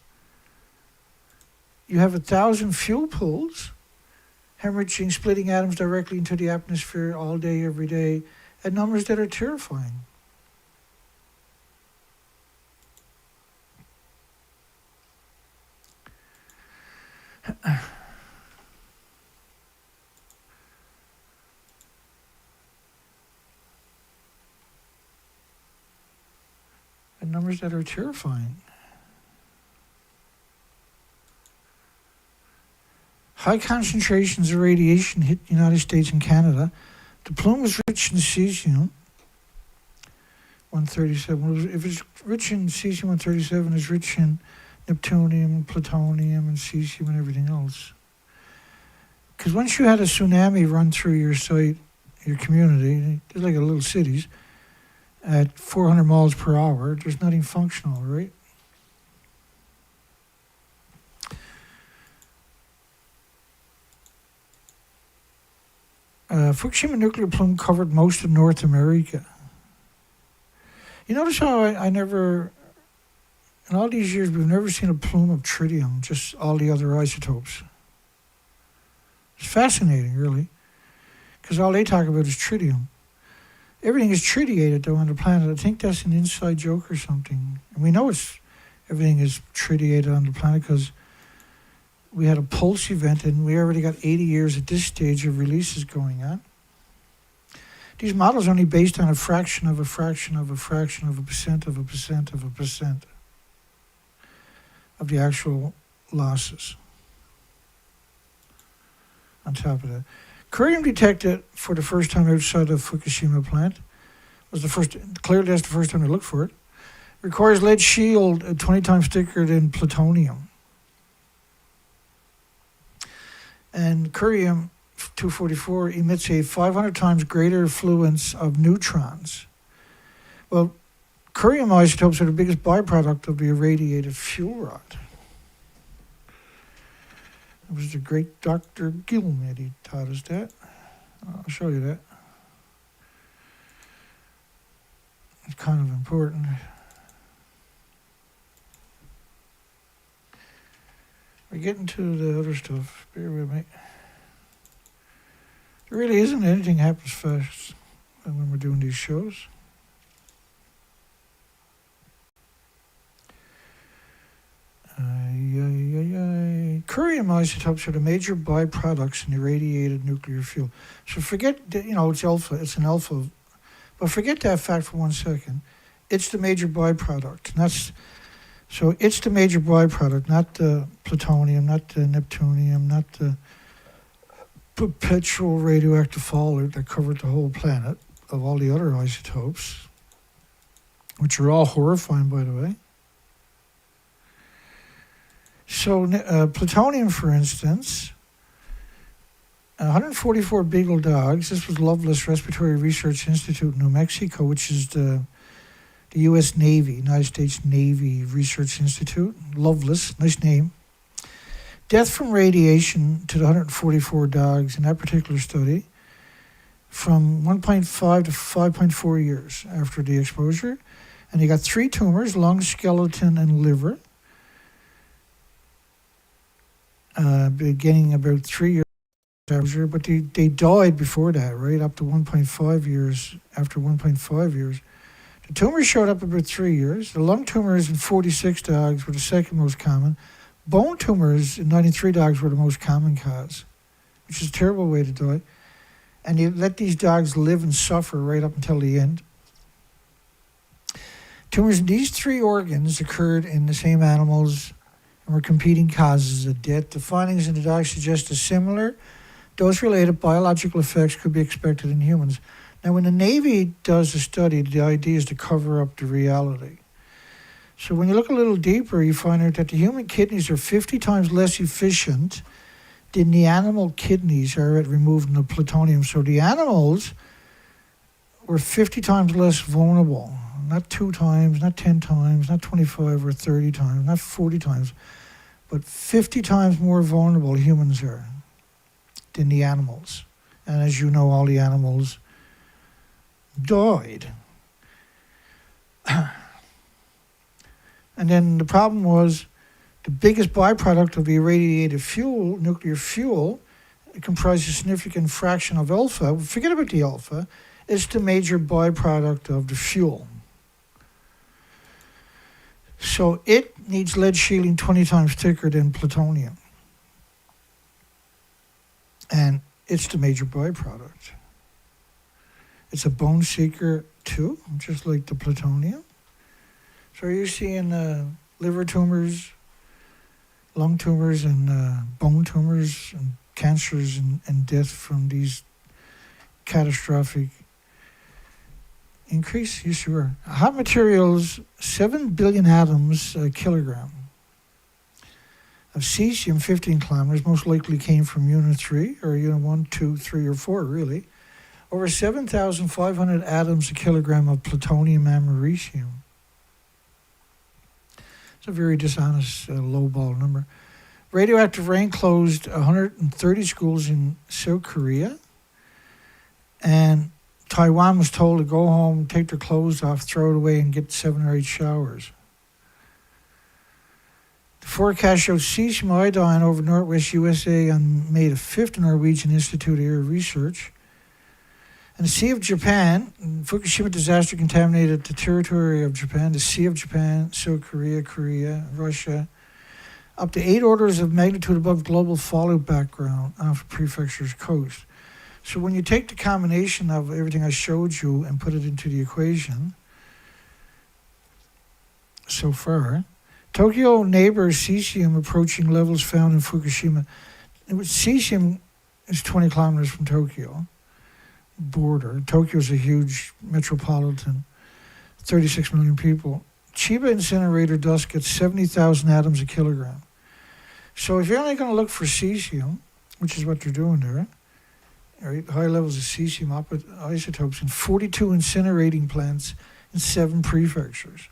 hemorrhaging, splitting atoms directly into the atmosphere all day, every day, at numbers that are terrifying. At numbers that are terrifying. High concentrations of radiation hit the United States and Canada. The plume is rich in cesium-137. If it's rich in cesium-137, it's rich in neptunium, plutonium, and cesium, and everything else. Because once you had a tsunami run through your site, your community, there's like a little cities, at 400 miles per hour, there's nothing functional, right? Fukushima nuclear plume covered most of North America. You notice how I never, in all these years, we've never seen a plume of tritium, just all the other isotopes. It's fascinating, really, because all they talk about is tritium. Everything is tritiated, though, on the planet. I think that's an inside joke or something. And we know everything is tritiated on the planet because we had a pulse event, and we already got 80 years at this stage of releases going on. These models are only based on a fraction of a fraction of a fraction of a percent of a percent of a percent of the actual losses. On top of that, Curium detected for the first time outside of Fukushima plant. Clearly that's the first time they looked for it. Requires lead shield 20 times thicker than plutonium. And Curium 244 emits a 500 times greater affluence of neutrons. Well, Curium isotopes are the biggest byproduct of the irradiated fuel rod. It was the great Dr. Gilman, he taught us that. I'll show you that. It's kind of important. We're getting to the other stuff. Bear with me. There really isn't anything happens fast when we're doing these shows. Curium isotopes are the major byproducts in irradiated nuclear fuel. So forget, it's an alpha, but forget that fact for 1 second. It's the major byproduct, and that's So it's the major byproduct, not the plutonium, not the neptunium, not the perpetual radioactive fallout that covered the whole planet of all the other isotopes, which are all horrifying, by the way. So plutonium, for instance, 144 beagle dogs. This was Loveless Respiratory Research Institute in New Mexico, which is the U.S. Navy, United States Navy Research Institute. Loveless, nice name. Death from radiation to the 144 dogs in that particular study from 1.5 to 5.4 years after the exposure. And they got 3 tumors, lung, skeleton, and liver, beginning about 3 years after, but they died before that, right, up to 1.5 years, after 1.5 years. The tumors showed up about 3 years. The lung tumors in 46 dogs were the second most common. Bone tumors in 93 dogs were the most common cause, which is a terrible way to die. And you let these dogs live and suffer right up until the end. Tumors in these 3 organs occurred in the same animals and were competing causes of death. The findings in the dogs suggest a similar dose-related biological effects could be expected in humans. Now, when the Navy does a study, the idea is to cover up the reality. So when you look a little deeper, you find out that the human kidneys are 50 times less efficient than the animal kidneys are at removing the plutonium. So the animals were 50 times less vulnerable. Not 2 times, not 10 times, not 25 or 30 times, not 40 times, but 50 times more vulnerable humans are than the animals. And as you know, all the animals died. And then the problem was the biggest byproduct of the irradiated fuel, nuclear fuel, it comprises a significant fraction of alpha. Forget about the alpha. It's the major byproduct of the fuel. So it needs lead shielding 20 times thicker than plutonium. And it's the major byproduct. It's a bone seeker too, just like the plutonium. So you're seeing liver tumors, lung tumors, and bone tumors, and cancers and death from these catastrophic increase? Yes, you are. Hot materials, 7 billion atoms a kilogram. Of cesium, 15 kilometers, most likely came from unit 3, or unit 1, 2, 3, or 4, really. Over 7,500 atoms a kilogram of plutonium Americium. It's a very dishonest, lowball number. Radioactive rain closed 130 schools in South Korea, and Taiwan was told to go home, take their clothes off, throw it away, and get 7 or 8 showers. The forecast showed cesium iodine over northwest USA on May the 5th, Norwegian Institute of Air Research. And the Sea of Japan, Fukushima disaster contaminated the territory of Japan, the Sea of Japan, South Korea, Korea, Russia, up to 8 orders of magnitude above global fallout background off the prefecture's coast. So when you take the combination of everything I showed you and put it into the equation so far, Tokyo neighbors cesium approaching levels found in Fukushima. Cesium is 20 kilometers from Tokyo border. Tokyo's a huge metropolitan, 36 million people. Chiba incinerator dust gets 70,000 atoms a kilogram. So if you're only going to look for cesium, which is what they're doing there, right, high levels of cesium isotopes in 42 incinerating plants in 7 prefectures.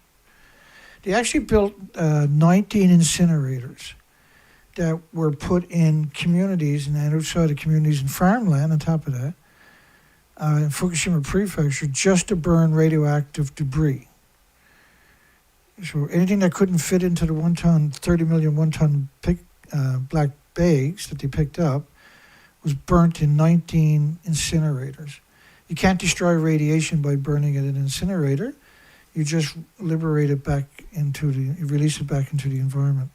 They actually built 19 incinerators that were put in communities and outside of communities in farmland on top of that, in Fukushima Prefecture, just to burn radioactive debris. So anything that couldn't fit into the 30 million one-ton black bags that they picked up was burnt in 19 incinerators. You can't destroy radiation by burning it in an incinerator. You just liberate it back you release it back into the environment.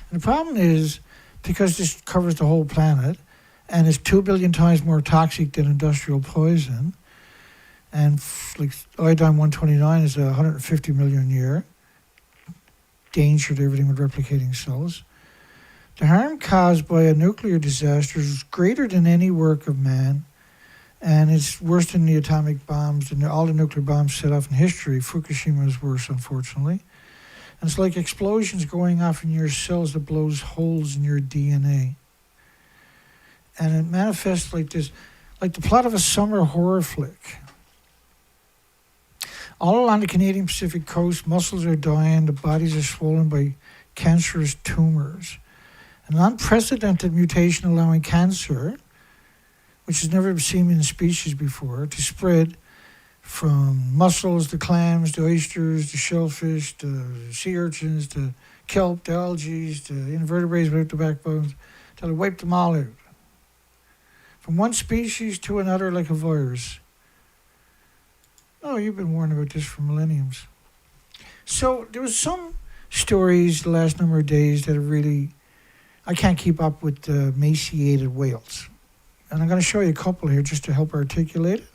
And the problem is, because this covers the whole planet, and is 2 billion times more toxic than industrial poison, and like iodine-129 is 150 million a year, danger to everything with replicating cells. The harm caused by a nuclear disaster is greater than any work of man, and it's worse than the atomic bombs and all the nuclear bombs set off in history. Fukushima is worse, unfortunately. And it's like explosions going off in your cells that blows holes in your DNA. And it manifests like this, like the plot of a summer horror flick. All along the Canadian Pacific coast, mussels are dying, the bodies are swollen by cancerous tumors. An unprecedented mutation allowing cancer, which has never been seen in a species before, to spread from mussels to clams to oysters to shellfish to sea urchins to kelp to algae to invertebrates without the backbones, till it wiped them all out. From one species to another like a virus. Oh, you've been warned about this for millenniums. So there was some stories the last number of days that are really, I can't keep up with the emaciated whales. And I'm going to show you a couple here just to help articulate it.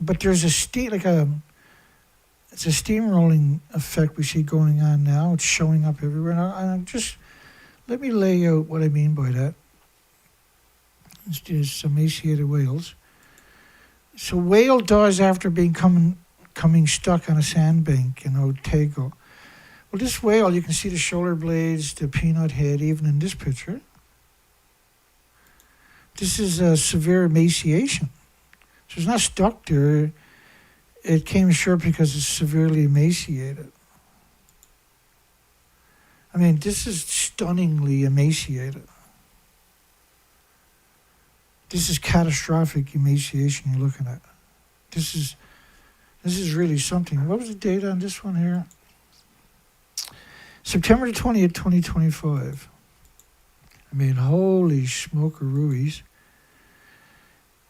But there's a it's a steamrolling effect we see going on now. It's showing up everywhere. And let me lay out what I mean by that. There's some emaciated whales. So whale dies after coming stuck on a sandbank in Otago. Well, this whale, you can see the shoulder blades, the peanut head, even in this picture. This is a severe emaciation. So it's not stuck there. It came ashore because it's severely emaciated. I mean, this is stunningly emaciated. This is catastrophic emaciation you're looking at. This is really something. What was the date on this one here? September 20th, 2025. I mean, holy smokeroos.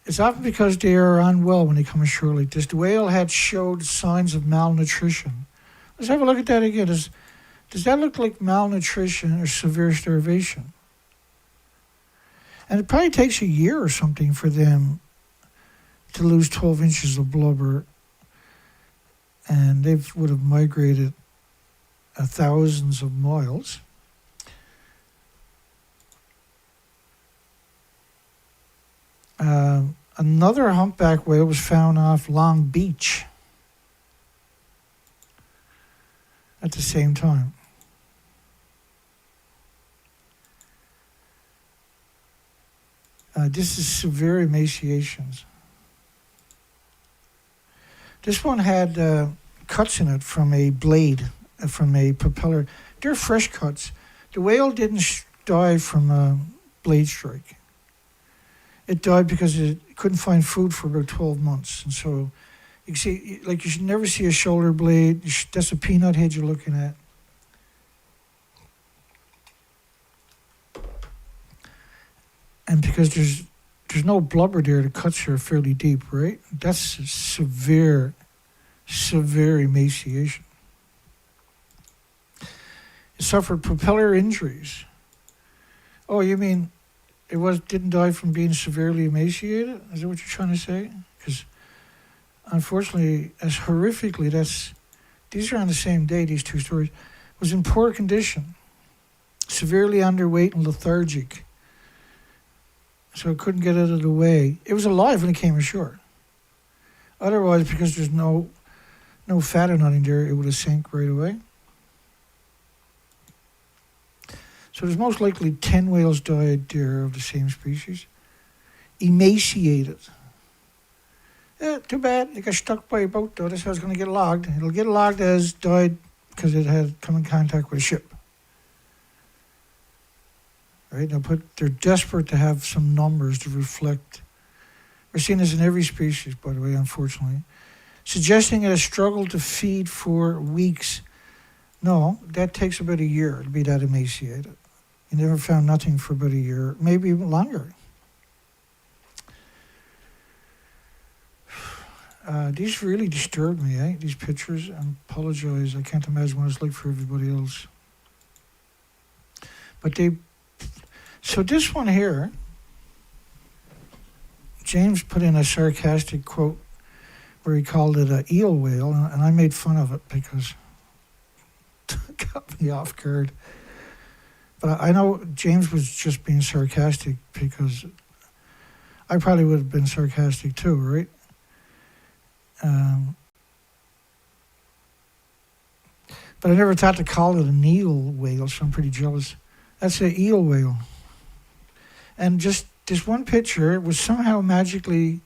It's often because they are unwell when they come ashore like this. The whale had showed signs of malnutrition. Let's have a look at that again. Does that look like malnutrition or severe starvation? And it probably takes a year or something for them to lose 12 inches of blubber. And they would have migrated thousands of miles. Another humpback whale was found off Long Beach at the same time. This is severe emaciations. This one had cuts in it from a blade, from a propeller. They're fresh cuts. The whale didn't die from a blade strike. It died because it couldn't find food for about 12 months. And so, you can see, like, you should never see a shoulder blade. That's a peanut head you're looking at. And because there's no blubber there, the cuts are fairly deep, right? That's severe emaciation. It suffered propeller injuries. Oh, you mean didn't die from being severely emaciated? Is that what you're trying to say? Because unfortunately, as horrifically, these are on the same day, these two stories, was in poor condition, severely underweight and lethargic. So it couldn't get out of the way. It was alive when it came ashore. Otherwise, because there's no fat or nothing there, it would have sank right away. So there's most likely 10 whales died there of the same species. Emaciated. Yeah, too bad. They got stuck by a boat, though. That's how it's going to get logged. It'll get logged as died because it had come in contact with a ship. Right? They're desperate to have some numbers to reflect. We're seeing this in every species, by the way, unfortunately. Suggesting a struggle to feed for weeks. No, that takes about a year to be that emaciated. You never found nothing for about a year, maybe even longer. These really disturb me, these pictures. I apologize. I can't imagine what it's like for everybody else. But so this one here, James put in a sarcastic quote where he called it an eel whale, and I made fun of it because Got me off guard. But I know James was just being sarcastic because I probably would have been sarcastic too, right? But I never thought to call it an eel whale, so I'm pretty jealous. That's an eel whale. And just this one picture was somehow magically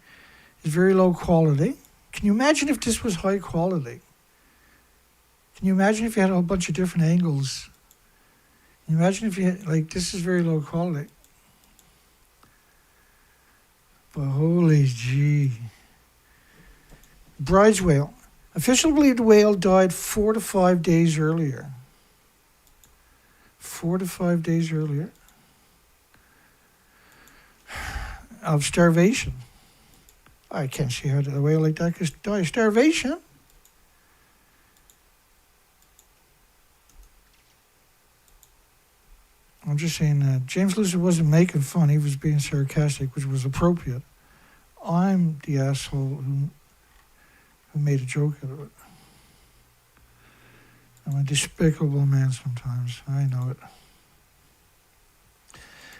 is very low quality. Can you imagine if this was high quality? Can you imagine if you had a whole bunch of different angles? Can you imagine if you had, like, this is very low quality. But holy gee. Bride's whale. Officially believed the whale died 4 to 5 days earlier. 4 to 5 days earlier. Of starvation. I can't see how a whale like that could die of starvation. I'm just saying James Lewis wasn't making fun. He was being sarcastic, which was appropriate. I'm the asshole who made a joke out of it. I'm a despicable man sometimes. I know it.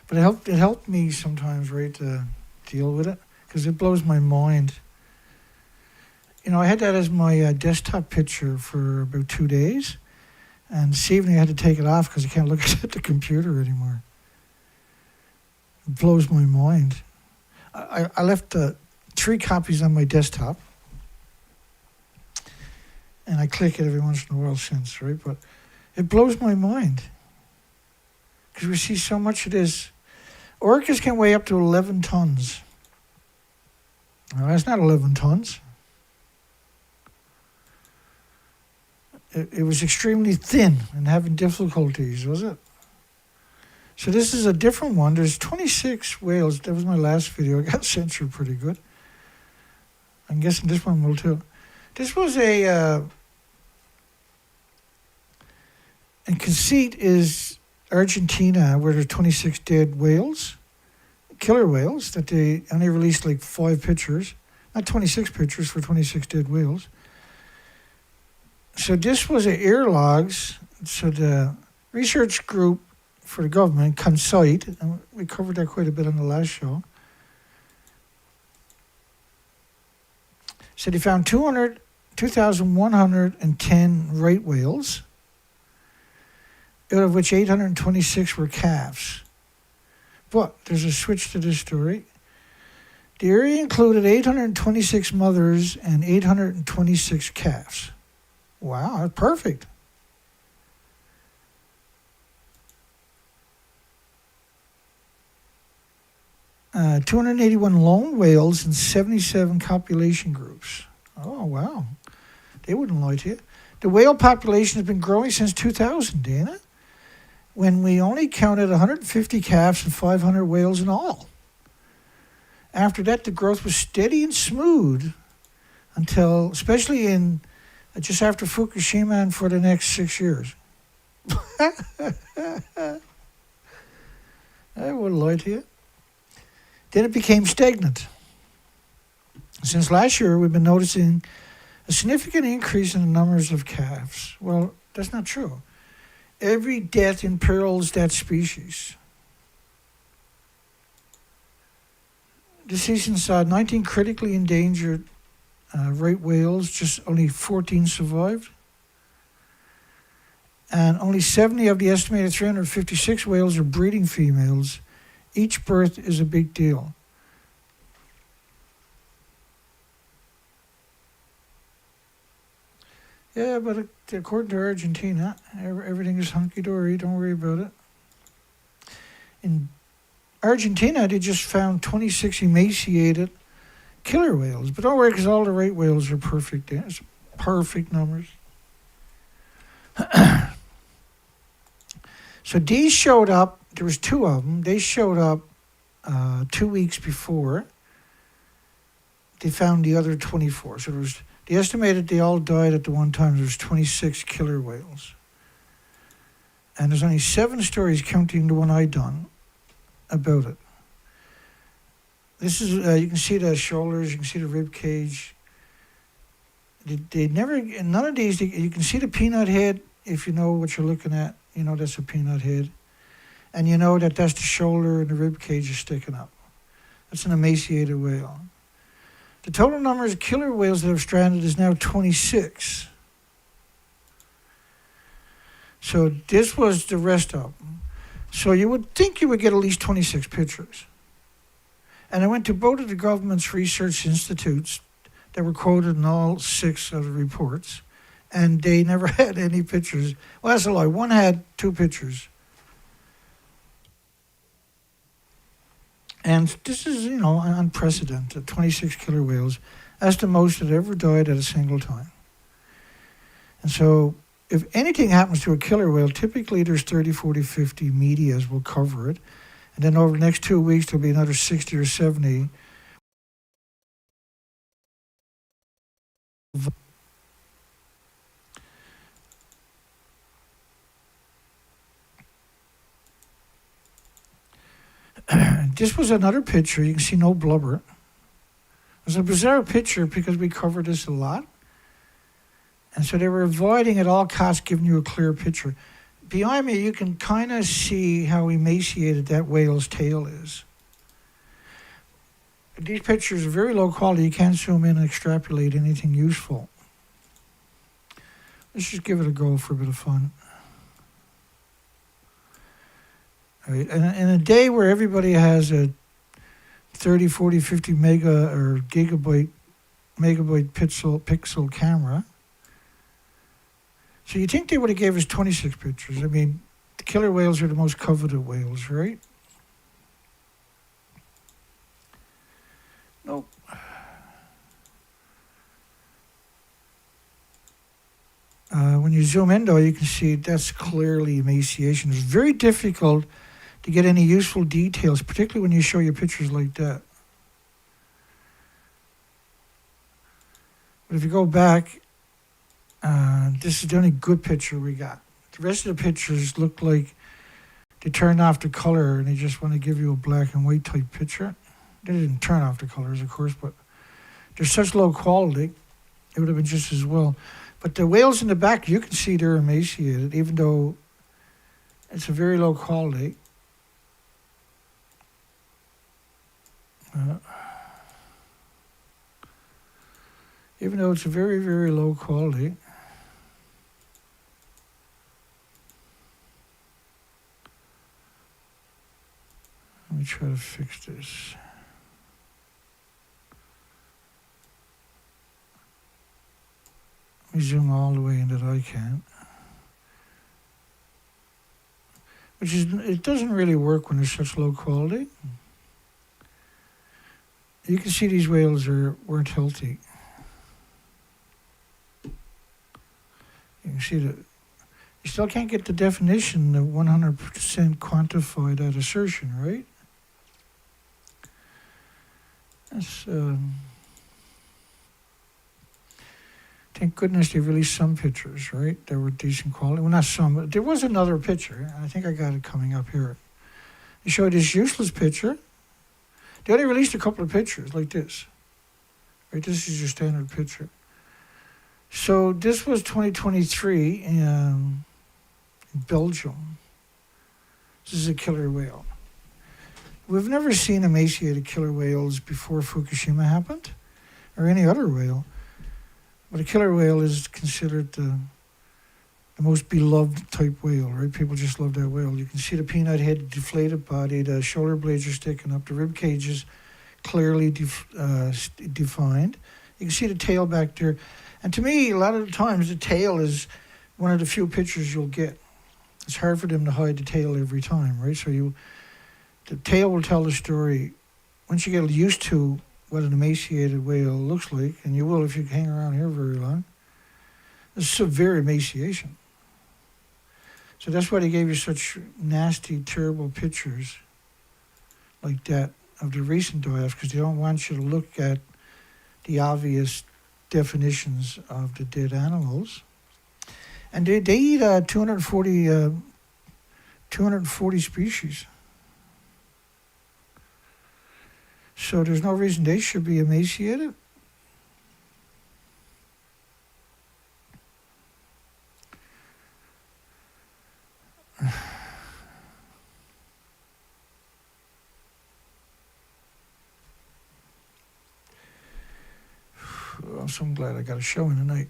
But it helped me sometimes, right, to deal with it, because it blows my mind. You know, I had that as my desktop picture for about 2 days, and this evening I had to take it off because I can't look at the computer anymore. It blows my mind. I left 3 copies on my desktop, and I click it every once in a while since, right? But it blows my mind because we see so much of this. Orcas can weigh up to 11 tons. Now, that's not 11 tons. It was extremely thin and having difficulties, was it? So this is a different one. There's 26 whales. That was my last video. I got censored pretty good. I'm guessing this one will too. This was and conceit is Argentina, where there's 26 dead whales, killer whales, that they only released like 5 pictures, not 26 pictures for 26 dead whales. So this was a air logs. So the research group for the government, Conceit, and we covered that quite a bit on the last show, so they found 2,110 right whales, out of which 826 were calves. But there's a switch to this story. The area included 826 mothers and 826 calves. Wow, that's perfect. Uh, 281 lone whales and 77 copulation groups. Oh, wow. They wouldn't lie to you. The whale population has been growing since 2000, Dana, when we only counted 150 calves and 500 whales in all. After that, the growth was steady and smooth until, especially in just after Fukushima and for the next 6 years. I wouldn't lie to you. Then it became stagnant. Since last year, we've been noticing a significant increase in the numbers of calves. Well, that's not true. Every death imperils that species. This season saw 19 critically endangered right whales, just only 14 survived. And only 70 of the estimated 356 whales are breeding females. Each birth is a big deal. Yeah, but according to Argentina, everything is hunky-dory. Don't worry about it. In Argentina, they just found 26 emaciated killer whales. But don't worry, because all the right whales are perfect. It's perfect numbers. So these showed up. There was 2 of them. They showed up 2 weeks before. They found the other 24. So they estimated they all died at the one time. There was 26 killer whales. And there's only 7 stories, counting the one I done, about it. This is, you can see the shoulders, you can see the rib cage. They never, none of these, you can see the peanut head, if you know what you're looking at, you know that's a peanut head. And you know that that's the shoulder and the rib cage is sticking up. That's an emaciated whale. The total number of killer whales that have stranded is now 26. So this was the rest of them. So you would think you would get at least 26 pictures. And I went to both of the government's research institutes that were quoted in all 6 of the reports, and they never had any pictures. Well, that's a lie. One had 2 pictures. And this is, unprecedented, 26 killer whales. That's the most that ever died at a single time. And so if anything happens to a killer whale, typically there's 30, 40, 50 medias will cover it. And then over the next 2 weeks, there'll be another 60 or 70. This was another picture. You can see no blubber. It was a bizarre picture because we covered this a lot. And so they were avoiding at all costs giving you a clear picture. Behind me, you can kind of see how emaciated that whale's tail is. These pictures are very low quality. You can't zoom in and extrapolate anything useful. Let's just give it a go for a bit of fun. All right. And in a day where everybody has a 30, 40, 50 mega or megabyte pixel camera, so you think they would have gave us 26 pictures. I mean, the killer whales are the most coveted whales, right? Nope. When you zoom in, though, you can see that's clearly emaciation. It's very difficult to get any useful details, particularly when you show your pictures like that. But if you go back, this is the only good picture we got. The rest of the pictures look like they turned off the color and they just want to give you a black and white type picture. They didn't turn off the colors, of course, but they're such low quality, it would have been just as well. But the whales in the back, you can see they're emaciated, even though it's a very low quality. Even though it's a very, very low quality. Let me try to fix this. Let me zoom all the way in that I can. It doesn't really work when there's such low quality. You can see these whales weren't healthy. You can see that you still can't get the definition of 100% quantified that assertion, right? That's, thank goodness they released some pictures, right? That were decent quality. Well, not some, but there was another picture. I think I got it coming up here. They showed this useless picture. They only released a couple of pictures like this. Right, this is your standard picture. So this was 2023 in Belgium. This is a killer whale. We've never seen emaciated killer whales before Fukushima happened, or any other whale. But a killer whale is considered the most beloved type whale, right? People just love that whale. You can see the peanut head, deflated body, the shoulder blades are sticking up, the rib cage is clearly defined. You can see the tail back there. And to me, a lot of the times, the tail is one of the few pictures you'll get. It's hard for them to hide the tail every time, right? So the tail will tell the story. Once you get used to what an emaciated whale looks like, and you will if you hang around here very long, it's severe emaciation. So that's why they gave you such nasty, terrible pictures like that of the recent dives, because they don't want you to look at the obvious definitions of the dead animals. And they eat 240 species. So there's no reason they should be emaciated. so I'm glad I got a show in tonight.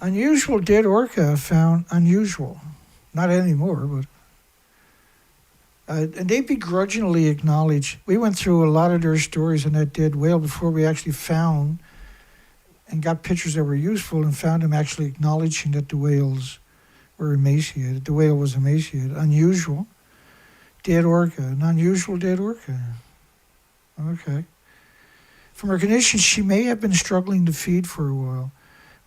Unusual dead orca found unusual. Not anymore, but... and they begrudgingly acknowledge. We went through a lot of their stories on that dead whale before we actually found and got pictures that were useful and found them actually acknowledging that the whales were emaciated. The whale was emaciated. Unusual dead orca. An unusual dead orca. Okay. From her condition, she may have been struggling to feed for a while.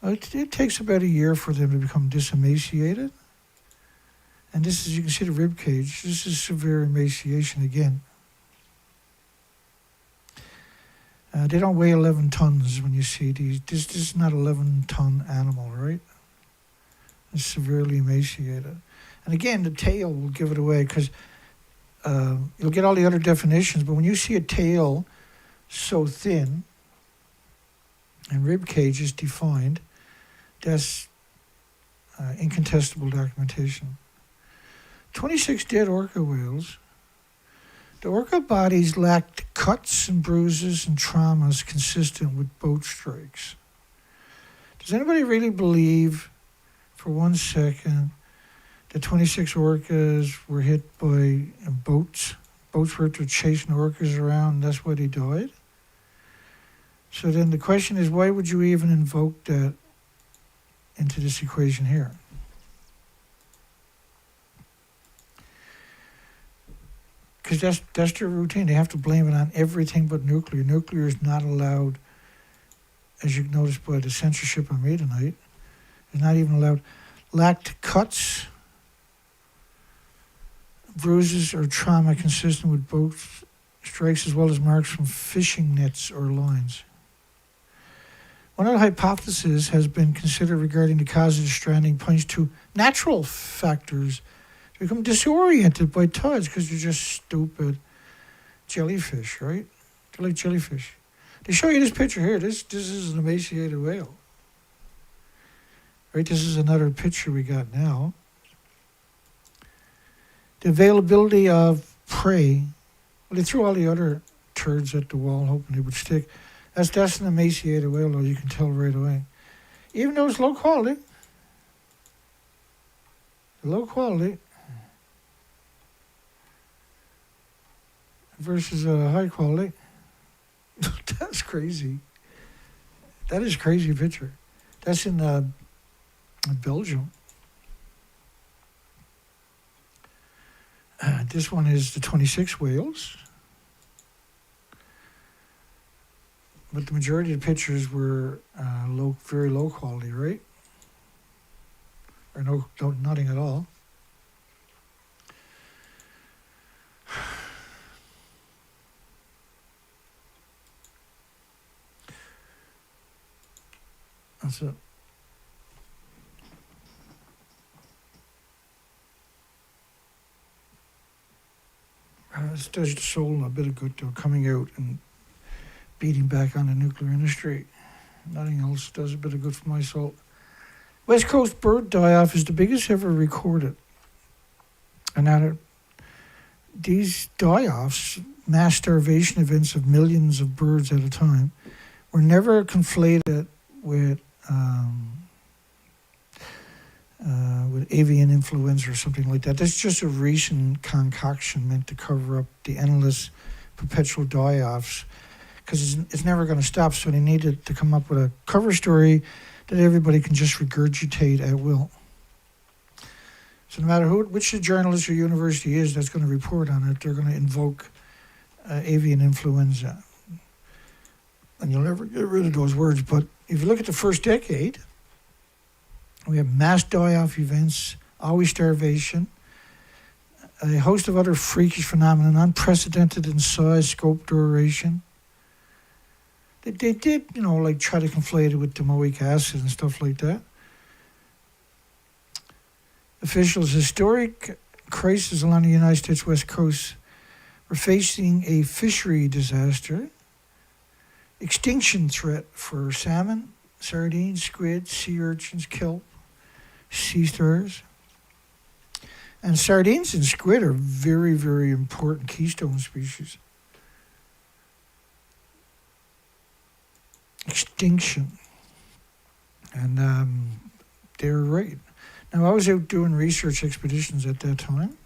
It takes about a year for them to become disemaciated. And this is, you can see the rib cage. This is severe emaciation again. They don't weigh 11 tons when you see these. This is not 11-ton animal, right? It's severely emaciated. And again, the tail will give it away because you'll get all the other definitions, but when you see a tail so thin and rib cage is defined, that's incontestable documentation. 26 dead orca whales. The orca bodies lacked cuts and bruises and traumas consistent with boat strikes. Does anybody really believe for 1 second that 26 orcas were hit by boats? Boats were chasing orcas around, and that's why they died? So then the question is, why would you even invoke that into this equation here? Because that's their routine. They have to blame it on everything but nuclear. Nuclear is not allowed, as you noticed by the censorship on me tonight. It's not even allowed. Lacked cuts, bruises, or trauma consistent with boat strikes, as well as marks from fishing nets or lines. One of the hypotheses has been considered regarding the cause of the stranding points to natural factors. They become disoriented by tides because they're just stupid jellyfish, right? They're like jellyfish. They show you this picture here. This is an emaciated whale. Right, this is another picture we got now. The availability of prey. Well, they threw all the other turds at the wall hoping they would stick. That's an emaciated whale, though, you can tell right away. Even though it's low quality. Low quality. Versus high quality. That's crazy. That is a crazy picture. That's in Belgium. This one is the 26 whales. But the majority of the pictures were very low quality, right? Or no, nothing at all. That's it. This does the soul a bit of good, though, coming out and beating back on the nuclear industry. Nothing else does a bit of good for my soul. West Coast bird die-off is the biggest ever recorded. And now these die-offs, mass starvation events of millions of birds at a time, were never conflated with avian influenza or something like that. That's just a recent concoction meant to cover up the endless perpetual die-offs, because it's never going to stop, so they needed to come up with a cover story that everybody can just regurgitate at will. So no matter which journalist or university is that's going to report on it, they're going to invoke avian influenza. And you'll never get rid of those words. But if you look at the first decade, we have mass die-off events, always starvation, a host of other freakish phenomena, unprecedented in size, scope, duration. They did, like try to conflate it with domoic acid and stuff like that. Officials, historic crisis along the United States West Coast. We're facing a fishery disaster, extinction threat for salmon, sardines, squid, sea urchins, kelp, sea stars. And sardines and squid are very, very important keystone species. Extinction. And they were right. Now, I was out doing research expeditions at that time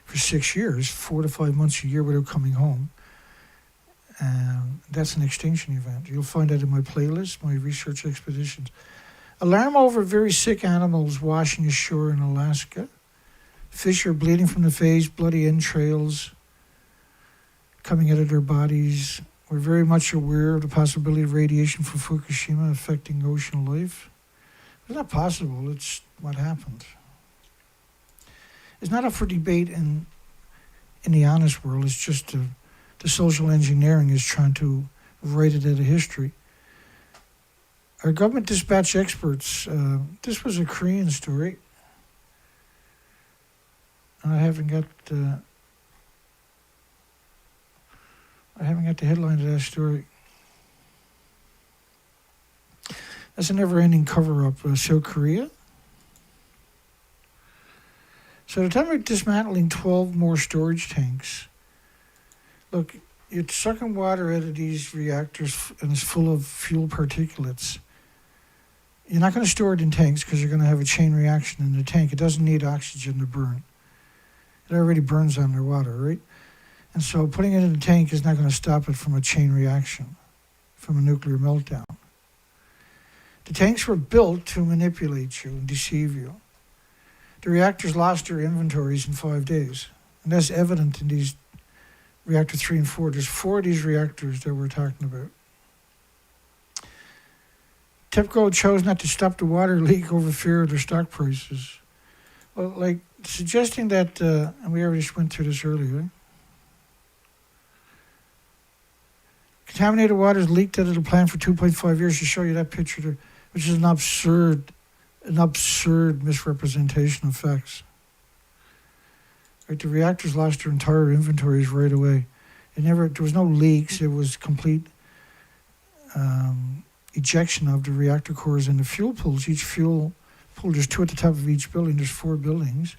for 6 years, 4 to 5 months a year without coming home. That's an extinction event. You'll find that in my playlist, my research expeditions. Alarm over very sick animals washing ashore in Alaska. Fish are bleeding from the face, bloody entrails coming out of their bodies. We're very much aware of the possibility of radiation from Fukushima affecting ocean life. It's not possible, it's what happened. It's not up for debate in the honest world, it's just the social engineering is trying to write it out of history. Our government dispatch experts, this was a Korean story. I haven't got the headline of that story. That's a never-ending cover-up. South Korea. So the time of dismantling 12 more storage tanks. Look, you're sucking water out of these reactors and it's full of fuel particulates. You're not going to store it in tanks because you're going to have a chain reaction in the tank. It doesn't need oxygen to burn. It already burns underwater, right? And so putting it in a tank is not going to stop it from a chain reaction, from a nuclear meltdown. The tanks were built to manipulate you and deceive you. The reactors lost their inventories in 5 days. And that's evident in these reactor 3 and 4. There's 4 of these reactors that we're talking about. TEPCO chose not to stop the water leak over fear of their stock prices. Well, like suggesting that, and we already went through this earlier, contaminated waters leaked out of the plant for 2.5 years to show you that picture there, which is an absurd misrepresentation of facts. Right, the reactors lost their entire inventories right away. There was no leaks. It was complete ejection of the reactor cores and the fuel pools. Each fuel pool, there's 2 at the top of each building. There's 4 buildings,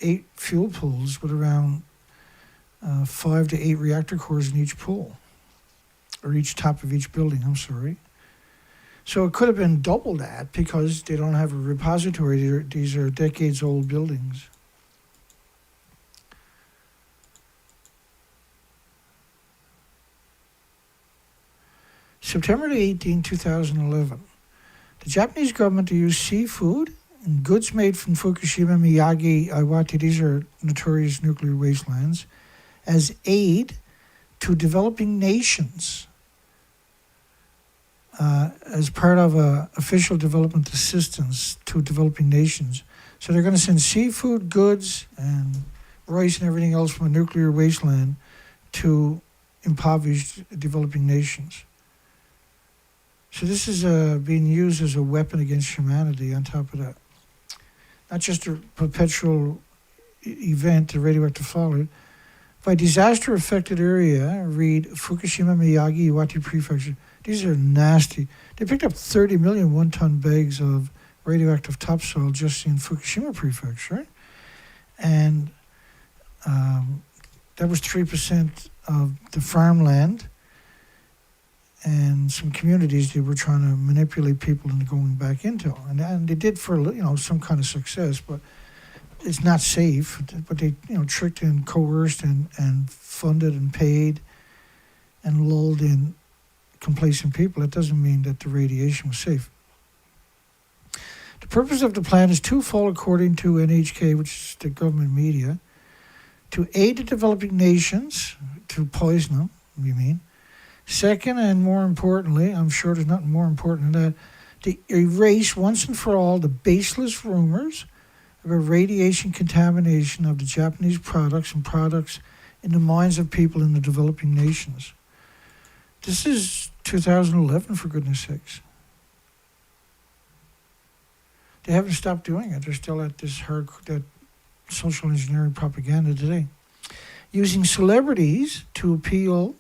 8 fuel pools with around 5 to 8 reactor cores in each pool, or each top of each building, I'm sorry. So it could have been double that because they don't have a repository. These are decades-old buildings. September 18, 2011, the Japanese government used seafood and goods made from Fukushima, Miyagi, Iwate, these are notorious nuclear wastelands, as aid to developing nations as part of official development assistance to developing nations. So they're going to send seafood, goods, and rice and everything else from a nuclear wasteland to impoverished developing nations. So this is being used as a weapon against humanity on top of that. Not just a perpetual event, a radioactive fallout. By disaster-affected area, read Fukushima, Miyagi, Iwate Prefecture. These are nasty. They picked up 30 million one-ton bags of radioactive topsoil just in Fukushima Prefecture. And that was 3% of the farmland and some communities they were trying to manipulate people into going back into. And they did for some kind of success, but it's not safe. But they tricked and coerced and funded and paid and lulled in complacent people. That doesn't mean that the radiation was safe. The purpose of the plan is twofold according to NHK, which is the government media, to aid the developing nations, to poison them, you mean. Second, and more importantly, I'm sure there's nothing more important than that, to erase once and for all the baseless rumors about radiation contamination of the Japanese products and products in the minds of people in the developing nations. This is 2011, for goodness sakes. They haven't stopped doing it. They're still at that social engineering propaganda today. Using celebrities to appeal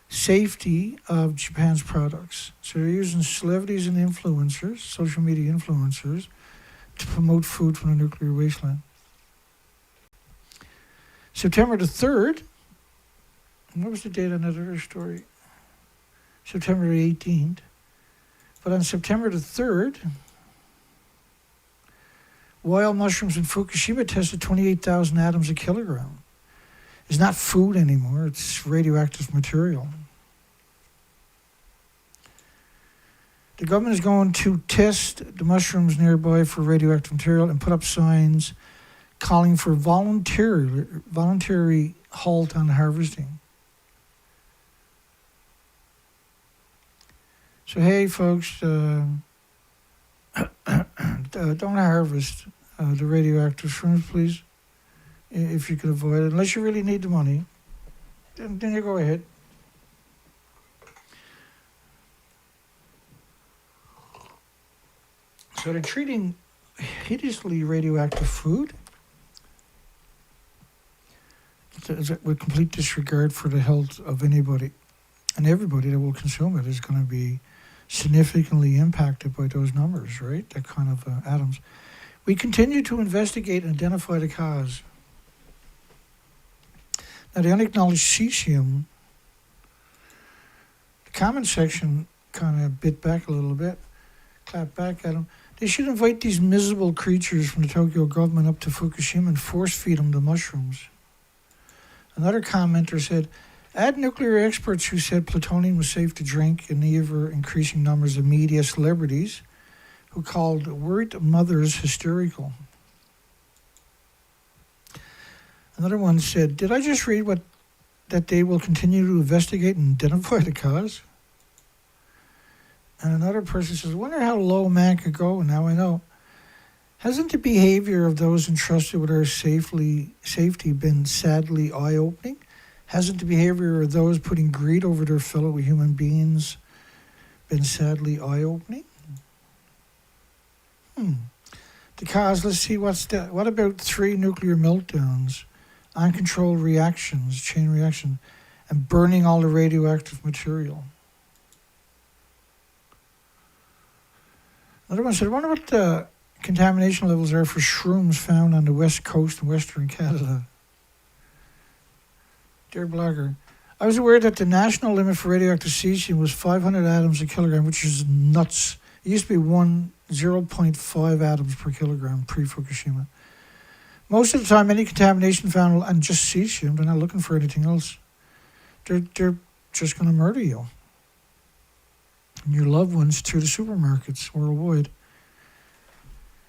safety of Japan's products. So they're using celebrities and influencers, social media influencers, to promote food from the nuclear wasteland. September the 3rd, what was the date on that other story? September 18th. But on September the 3rd, wild mushrooms in Fukushima tested 28,000 atoms a kilogram. It's not food anymore, it's radioactive material. The government is going to test the mushrooms nearby for radioactive material and put up signs calling for voluntary halt on harvesting. So hey folks, don't harvest the radioactive shrooms, please, if you can avoid it. Unless you really need the money, then you go ahead. So they're treating hideously radioactive food with complete disregard for the health of anybody. And everybody that will consume it is going to be significantly impacted by those numbers, right? That kind of atoms. We continue to investigate and identify the cause. Now, the unacknowledged cesium, the comment section kind of bit back a little bit, clapped back at them. They should invite these miserable creatures from the Tokyo government up to Fukushima and force feed them the mushrooms. Another commenter said, add nuclear experts who said plutonium was safe to drink in the ever-increasing numbers of media celebrities who called worried mothers hysterical. Another one said, did I just read that they will continue to investigate and identify the cause? And another person says, I wonder how low man could go, now I know. Hasn't the behavior of those entrusted with our safety been sadly eye-opening? Hasn't the behavior of those putting greed over their fellow human beings been sadly eye-opening? The cause, let's see, what's that? What about 3 nuclear meltdowns, uncontrolled reactions, chain reaction, and burning all the radioactive material? Another one said, I wonder what the contamination levels are for shrooms found on the west coast of Western Canada. Dear blogger, I was aware that the national limit for radioactive cesium was 500 atoms a kilogram, which is nuts. It used to be 0.5 atoms per kilogram pre-Fukushima. Most of the time, any contamination found on just cesium, they're not looking for anything else. They're just going to murder you and your loved ones through the supermarkets worldwide.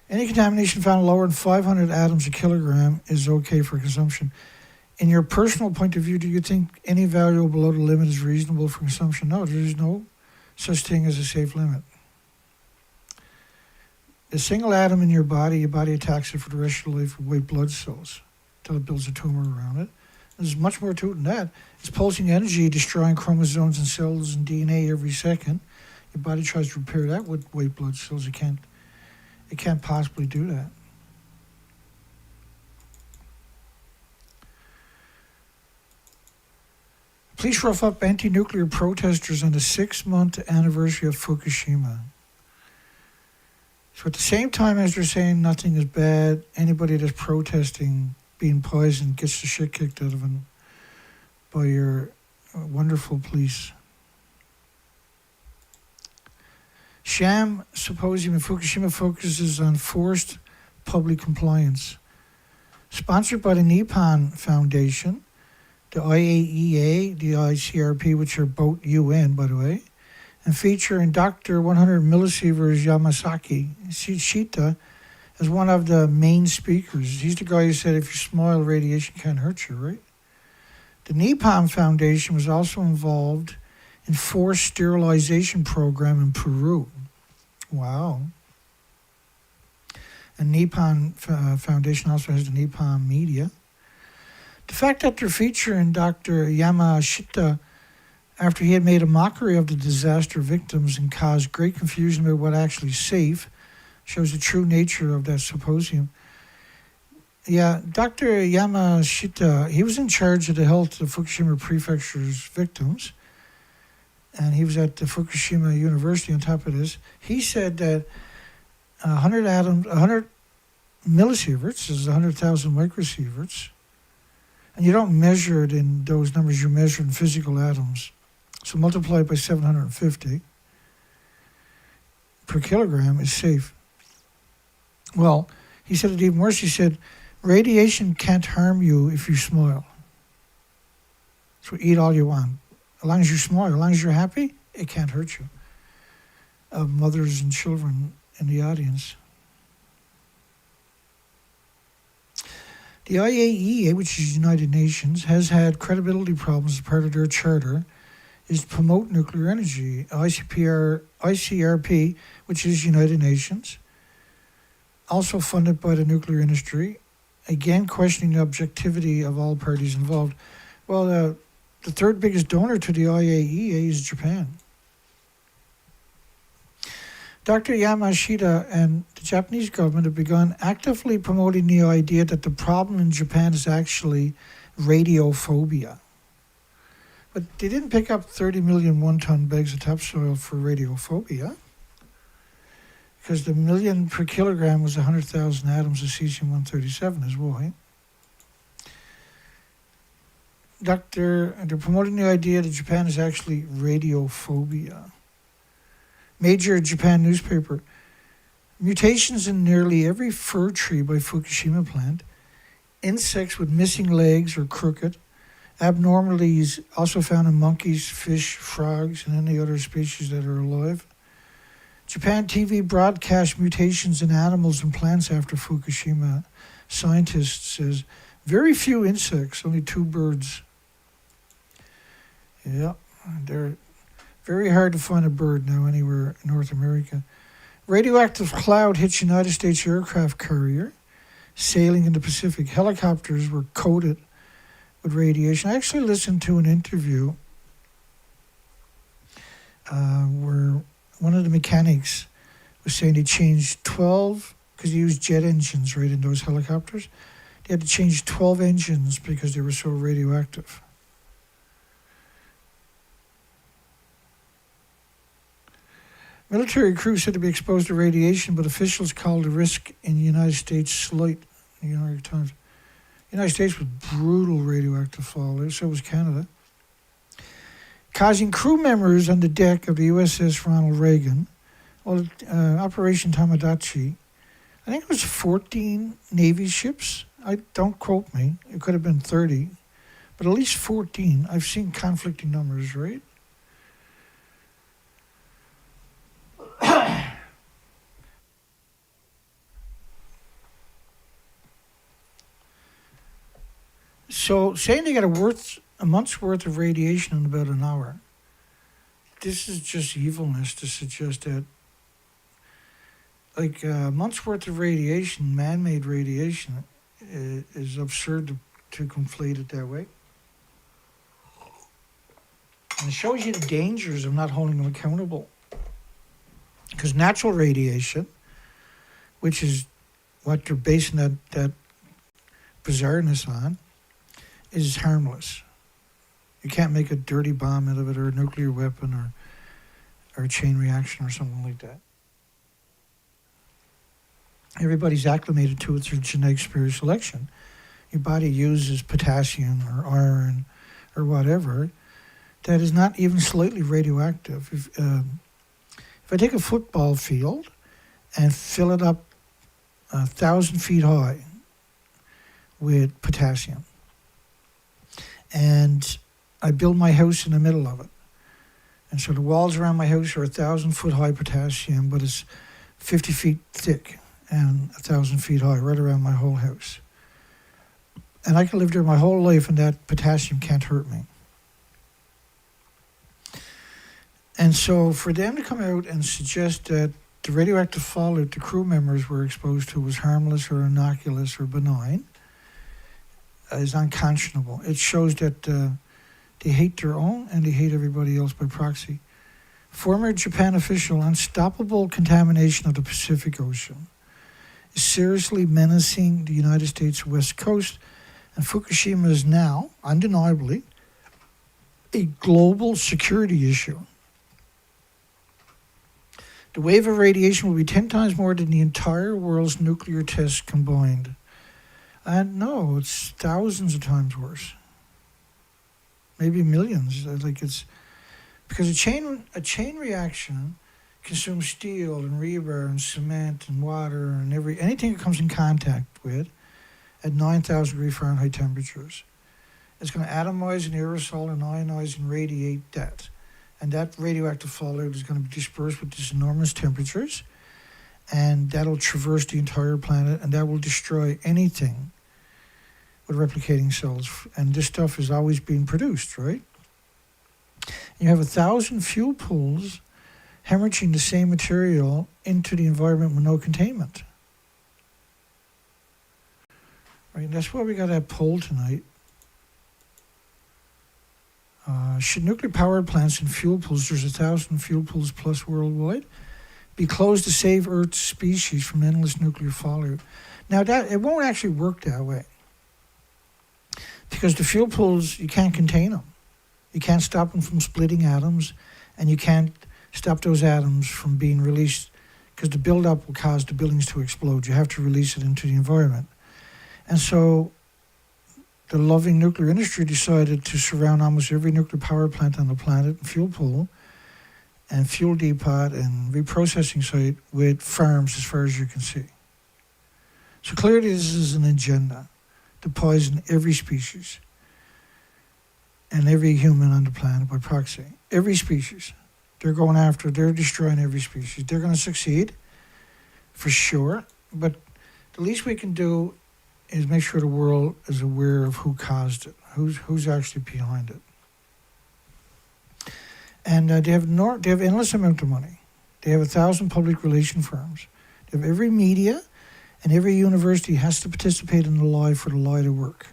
Any contamination found lower than 500 atoms a kilogram is okay for consumption. In your personal point of view, do you think any value below the limit is reasonable for consumption? No, there is no such thing as a safe limit. A single atom in your body attacks it for the rest of your life with white blood cells until it builds a tumor around it. There's much more to it than that. It's pulsing energy, destroying chromosomes and cells and DNA every second. Your body tries to repair that with white blood cells. It can't possibly do that. Police rough up anti-nuclear protesters on the 6-month anniversary of Fukushima. So at the same time as they're saying nothing is bad, anybody that's protesting being poisoned gets the shit kicked out of them by your wonderful police. Sham symposium in Fukushima focuses on forced public compliance. Sponsored by the Nippon Foundation, the IAEA, the ICRP, which are both UN, by the way, and featuring Dr. 100 millisieverts Yamasaki Shita as one of the main speakers. He's the guy who said if you smile, radiation can't hurt you, right? The Nippon Foundation was also involved in forced sterilization program in Peru. Wow. And Nippon Foundation also has the Nippon Media. The fact that they're featuring Dr. Yamashita after he had made a mockery of the disaster victims and caused great confusion about what actually is safe shows the true nature of that symposium. Yeah, Dr. Yamashita, he was in charge of the health of Fukushima Prefecture's victims, and he was at the Fukushima University on top of this. He said that 100 millisieverts is 100,000 microsieverts, and you don't measure it in those numbers, you measure in physical atoms. So multiply it by 750. per kilogram is safe. Well, he said it even worse. He said, radiation can't harm you if you smile. So eat all you want. As long as you smile, as long as you're happy, it can't hurt you. Mothers and children in the audience. The IAEA, which is United Nations, has had credibility problems as part of their charter, is to promote nuclear energy. ICRP, which is United Nations, also funded by the nuclear industry, again questioning the objectivity of all parties involved. Well, the third biggest donor to the IAEA is Japan. Dr. Yamashita and the Japanese government have begun actively promoting the idea that the problem in Japan is actually radiophobia. But they didn't pick up 30 million one-ton bags of topsoil for radiophobia, because the million per kilogram was 100,000 atoms of cesium-137 is why. They're promoting the idea that Japan is actually radiophobia. Major Japan newspaper. Mutations in nearly every fir tree by Fukushima plant. Insects with missing legs or crooked. Abnormalities also found in monkeys, fish, frogs, and any other species that are alive. Japan TV broadcast mutations in animals and plants after Fukushima. Scientists says very few insects, only 2 birds. Yeah, they're very hard to find a bird now anywhere in North America. Radioactive cloud hits United States aircraft carrier sailing in the Pacific. Helicopters were coated with radiation. I actually listened to an interview where one of the mechanics was saying they changed 12, because they used jet engines right in those helicopters. They had to change 12 engines because they were so radioactive. Military crews said to be exposed to radiation, but officials called the risk in the United States slight. The New York Times. The United States was brutal radioactive fallout, so was Canada. Causing crew members on the deck of the USS Ronald Reagan, Operation Tamagotchi, I think it was 14 Navy ships. Don't quote me. It could have been 30, but at least 14. I've seen conflicting numbers, right? So saying they got a month's worth of radiation in about an hour, this is just evilness to suggest that, like, a month's worth of radiation, man-made radiation, is absurd to conflate it that way. And it shows you the dangers of not holding them accountable. Because natural radiation, which is what they're basing that bizarreness on, is harmless. You can't make a dirty bomb out of it, or a nuclear weapon, or a chain reaction or something like that. Everybody's acclimated to it through genetic superior selection. Your body uses potassium or iron or whatever that is not even slightly radioactive. If I take a football field and fill it up 1,000 feet high with potassium, and I build my house in the middle of it, and so the walls around my house are 1,000 foot high potassium, but it's 50 feet thick and 1,000 feet high right around my whole house. And I can live there my whole life and that potassium can't hurt me. And so for them to come out and suggest that the radioactive fallout the crew members were exposed to was harmless or innocuous or benign is unconscionable. It shows that they hate their own and they hate everybody else by proxy. Former Japan official, unstoppable contamination of the Pacific Ocean is seriously menacing the United States West Coast, and Fukushima is now, undeniably, a global security issue. The wave of radiation will be 10 times more than the entire world's nuclear tests combined. And no, it's thousands of times worse. Maybe millions. Like, it's because a chain reaction consumes steel and rebar and cement and water and anything it comes in contact with at 9,000 degree Fahrenheit temperatures. It's going to atomize and aerosol and ionize and radiate that. And that radioactive fallout is going to be dispersed with these enormous temperatures, and that'll traverse the entire planet, and that will destroy anything with replicating cells. And this stuff is always being produced, right? You have 1,000 fuel pools hemorrhaging the same material into the environment with no containment. Right, and that's why we got that poll tonight. Should nuclear power plants and fuel pools, there's 1,000 fuel pools plus worldwide, be closed to save Earth's species from endless nuclear fallout? Now, that it won't actually work that way. Because the fuel pools, you can't contain them. You can't stop them from splitting atoms, and you can't stop those atoms from being released, because the buildup will cause the buildings to explode. You have to release it into the environment. And so the loving nuclear industry decided to surround almost every nuclear power plant on the planet, and fuel pool, and fuel depot, and reprocessing site with farms as far as you can see. So clearly this is an agenda to poison every species and every human on the planet by proxy. Every species. They're destroying every species. They're going to succeed, for sure, but the least we can do is make sure the world is aware of who caused it, who's actually behind it. And they have endless amount of money. They have 1,000 public relation firms. They have every media, and every university has to participate in the lie for the lie to work.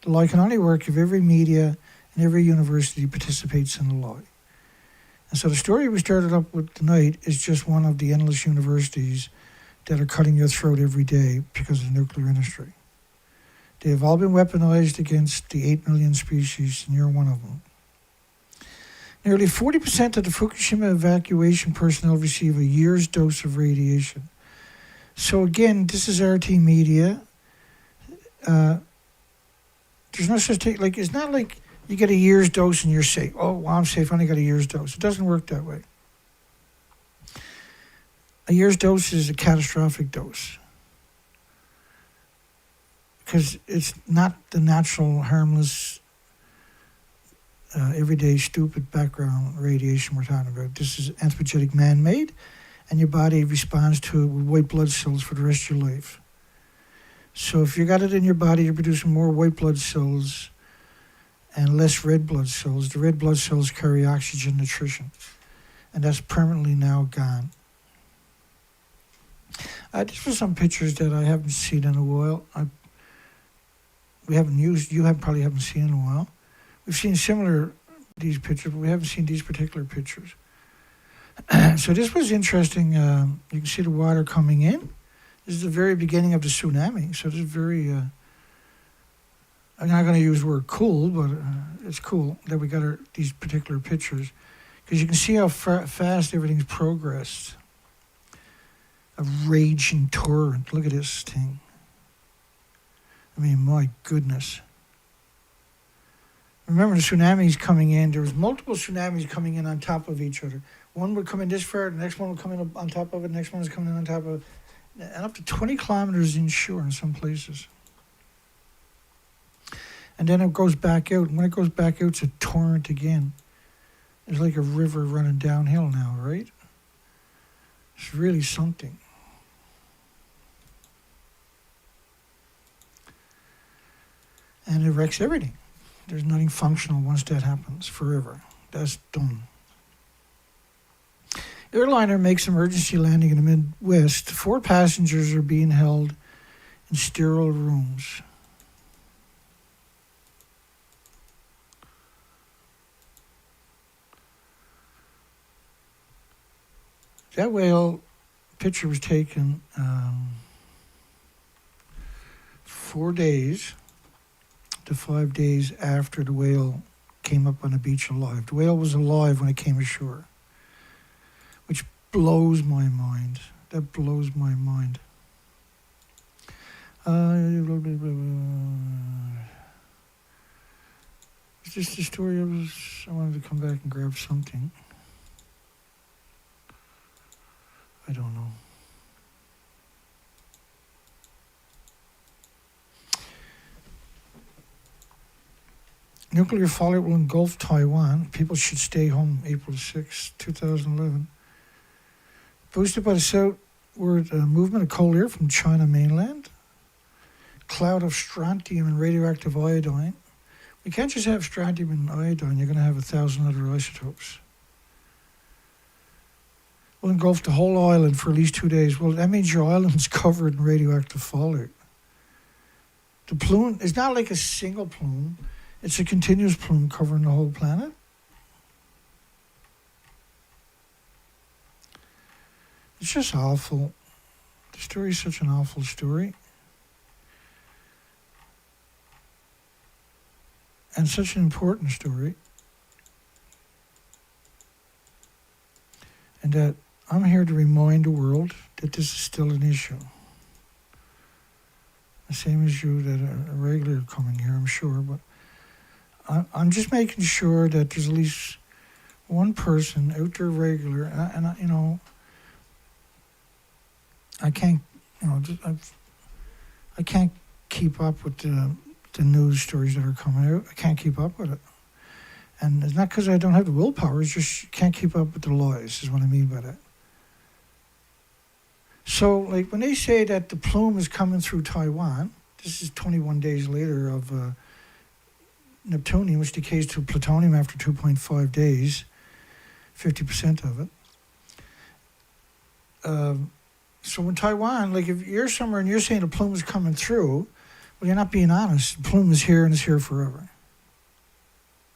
The lie can only work if every media and every university participates in the lie. And so the story we started up with tonight is just one of the endless universities that are cutting your throat every day because of the nuclear industry. They have all been weaponized against the 8 million species, and you're one of them. Nearly 40% of the Fukushima evacuation personnel receive a year's dose of radiation. So again, this is RT media. There's no such thing, like, it's not like you get a year's dose and you're safe. Oh, well, I'm safe, I only got a year's dose. It doesn't work that way. A year's dose is a catastrophic dose, because it's not the natural, harmless, everyday, stupid background radiation we're talking about. This is anthropogenic, man-made, and your body responds to it with white blood cells for the rest of your life. So if you got it in your body, you're producing more white blood cells and less red blood cells. The red blood cells carry oxygen nutrition, and that's permanently now gone. These were some pictures that I haven't seen in a while. Probably haven't seen in a while. We've seen these pictures, but we haven't seen these particular pictures. So this was interesting. You can see the water coming in. This is the very beginning of the tsunami. So this is very, I'm not going to use the word cool, but it's cool that we got these particular pictures, because you can see how fast everything's progressed. A raging torrent. Look at this thing. I mean, my goodness. Remember, the tsunamis coming in, there was multiple tsunamis coming in on top of each other. One would come in this far, the next one would come in up on top of it, the next one was coming in on top of it, and up to 20 kilometers inshore in some places. And then it goes back out. And when it goes back out, it's a torrent again. It's like a river running downhill now, right? It's really something. And it wrecks everything. There's nothing functional once that happens, forever. That's done. Airliner makes emergency landing in the Midwest. 4 passengers are being held in sterile rooms. That whale picture was taken 4 days to 5 days after the whale came up on the beach alive. The whale was alive when it came ashore, which blows my mind. That blows my mind. It's just a story. I wanted to come back and grab something. I don't know. Nuclear fallout will engulf Taiwan. People should stay home. April 6, 2011. Boosted by the southward movement of cold air from China mainland. Cloud of strontium and radioactive iodine. We can't just have strontium and iodine. You're going to have 1,000 other isotopes. Will engulf the whole island for at least 2 days. Well, that means your island's covered in radioactive fallout. The plume is not like a single plume. It's a continuous plume covering the whole planet. It's just awful. The story is such an awful story. And such an important story. And that I'm here to remind the world that this is still an issue. The same as you that are regular coming here, I'm sure, but I'm just making sure that there's at least one person out there regular, and I, you know, I can't, you know, I can't keep up with the news stories that are coming out. I can't keep up with it, and it's not because I don't have the willpower. It's just you can't keep up with the lies. Is what I mean by that. So, like when they say that the plume is coming through Taiwan, this is 21 days later of neptunium, which decays to plutonium after 2.5 days, 50% of it. So in Taiwan, like if you're somewhere and you're saying the plume is coming through, well, you're not being honest. The plume is here and it's here forever.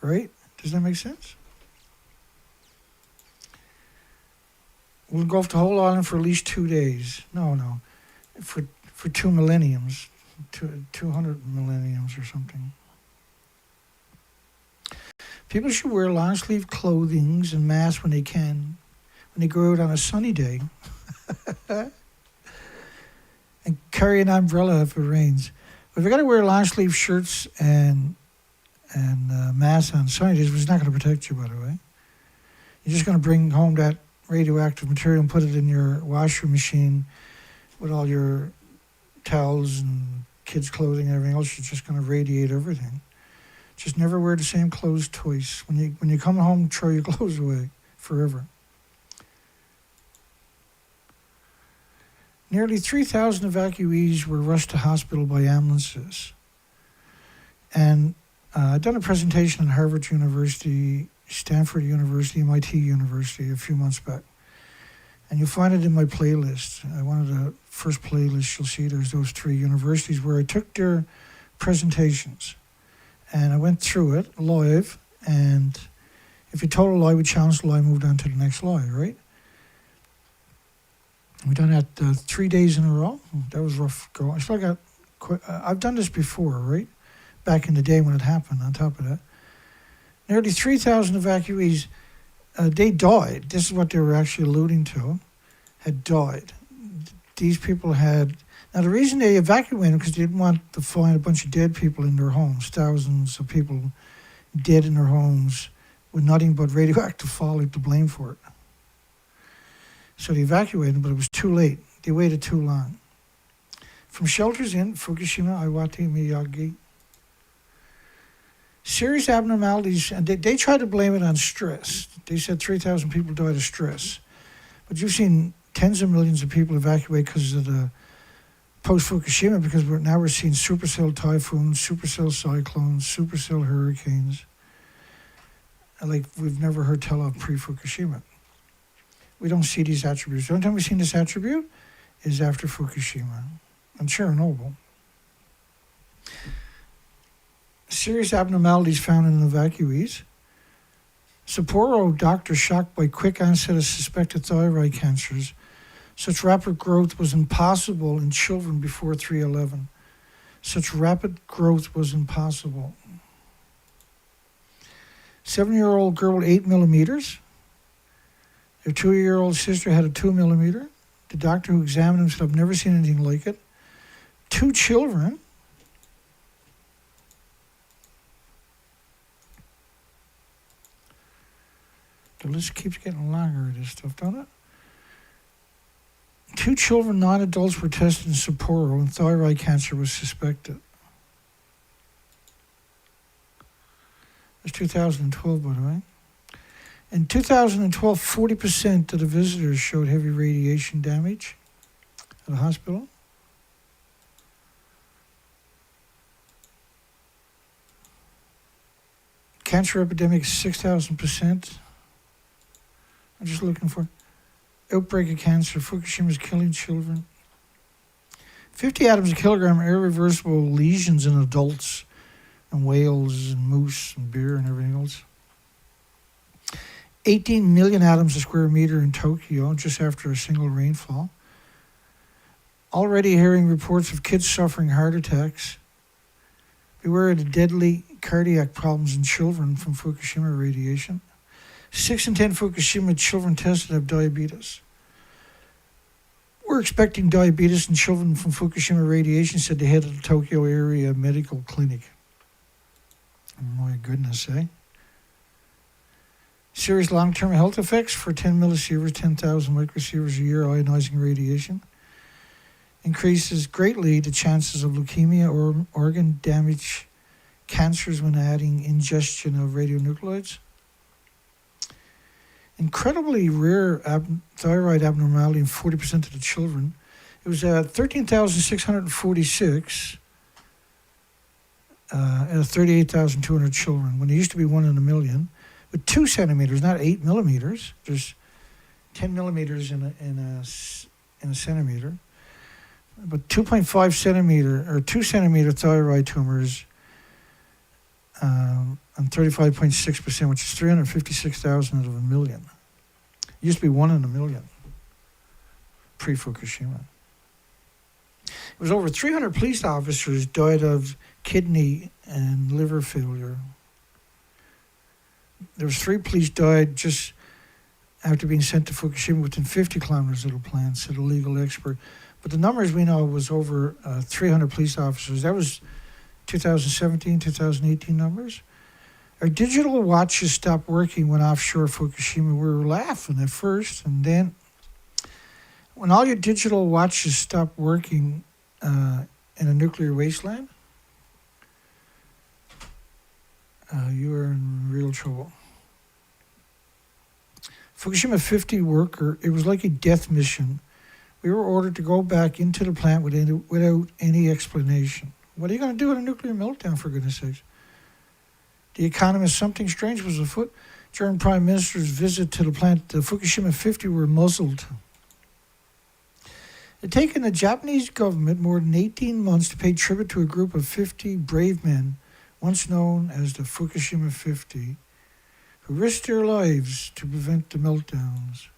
Right? Does that make sense? We'll engulf the whole island for at least 2 days. No. For 2 millenniums. 200 millenniums or something. People should wear long-sleeve clothing and masks when they can, when they go out on a sunny day. And carry an umbrella if it rains. But if you're going to wear long-sleeve shirts and masks on sunny days, which is not going to protect you, by the way. You're just going to bring home that radioactive material and put it in your washer machine with all your towels and kids' clothing and everything else. You're just going to radiate everything. Just never wear the same clothes twice. When you come home, throw your clothes away forever. Nearly 3,000 evacuees were rushed to hospital by ambulances. And I'd done a presentation at Harvard University, Stanford University, MIT University a few months back. And you'll find it in my playlist. One of the first playlists you'll see, there's those 3 universities where I took their presentations. And I went through it live, and if you told a lie, we challenged the lie, moved on to the next lie, right? We done that 3 days in a row. That was rough going. I still got I've done this before, right? Back in the day when it happened, on top of that. Nearly 3,000 evacuees, they died. This is what they were actually alluding to, had died. These people had... Now, the reason they evacuated them because they didn't want to find a bunch of dead people in their homes, thousands of people dead in their homes with nothing but radioactive fallout to blame for it. So they evacuated them, but it was too late. They waited too long. From shelters in Fukushima, Iwate, Miyagi, serious abnormalities, and they tried to blame it on stress. They said 3,000 people died of stress. But you've seen tens of millions of people evacuate because of the post-Fukushima, because we're seeing supercell typhoons, supercell cyclones, supercell hurricanes, like we've never heard tell of pre-Fukushima. We don't see these attributes. The only time we've seen this attribute is after Fukushima and Chernobyl. Serious abnormalities found in evacuees. Sapporo doctor shocked by quick onset of suspected thyroid cancers. Such rapid growth was impossible in children before 311. Such rapid growth was impossible. 7-year-old girl, 8 millimeters. Their 2-year-old sister had a 2 millimeter. The doctor who examined him said, I've never seen anything like it. 2 children. The list keeps getting longer, this stuff, don't it? 2 children, non-adults, were tested in Sapporo and thyroid cancer was suspected. That's 2012, by the way. In 2012, 40% of the visitors showed heavy radiation damage at the hospital. Cancer epidemic, 6,000%. I'm just looking for outbreak of cancer. Fukushima is killing children. 50 atoms a kilogram, irreversible lesions in adults and whales and moose and bear and everything else. 18 million atoms a square meter in Tokyo just after a single rainfall. Already hearing reports of kids suffering heart attacks. Beware of the deadly cardiac problems in children from Fukushima radiation. 6 in 10 Fukushima children tested have diabetes. We're expecting diabetes in children from Fukushima radiation, said the head of the Tokyo area medical clinic. My goodness, eh? Serious long-term health effects for 10 millisieverts, 10,000 microsieverts a year ionizing radiation. Increases greatly the chances of leukemia or organ damage, cancers when adding ingestion of radionuclides. Incredibly rare thyroid abnormality in 40% of the children. It was 13,646 out of 38,200 children, when it used to be 1 in a million, with 2 centimeters, not 8 millimeters. There's 10 millimeters in a centimeter. But 2.5 centimeter or 2 centimeter thyroid tumors, and 35.6%, which is 356,000 out of a million. It used to be 1 in a million pre-Fukushima. It was over 300 police officers died of kidney and liver failure. There was 3 police died just after being sent to Fukushima within 50 kilometers of the plant, said a legal expert. But the numbers we know was over 300 police officers. That was 2017, 2018 numbers. Our digital watches stopped working when offshore Fukushima. We were laughing at first, and then when all your digital watches stopped working in a nuclear wasteland, you are in real trouble. Fukushima 50 worker, it was like a death mission. We were ordered to go back into the plant without any explanation. What are you going to do with a nuclear meltdown, for goodness sakes? The Economist, something strange was afoot. During Prime Minister's visit to the plant, the Fukushima 50 were muzzled. It had taken the Japanese government more than 18 months to pay tribute to a group of 50 brave men, once known as the Fukushima 50, who risked their lives to prevent the meltdowns.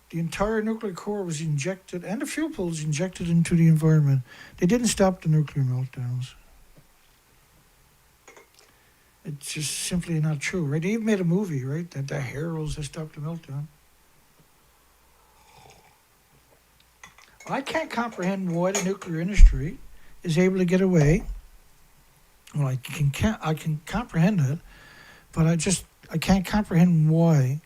The entire nuclear core was injected, and the fuel pools injected into the environment. They didn't stop the nuclear meltdowns. It's just simply not true, right? They even made a movie, right? That the heralds that stopped the meltdown. I can't comprehend why the nuclear industry is able to get away. Well, I can comprehend it, but I can't comprehend why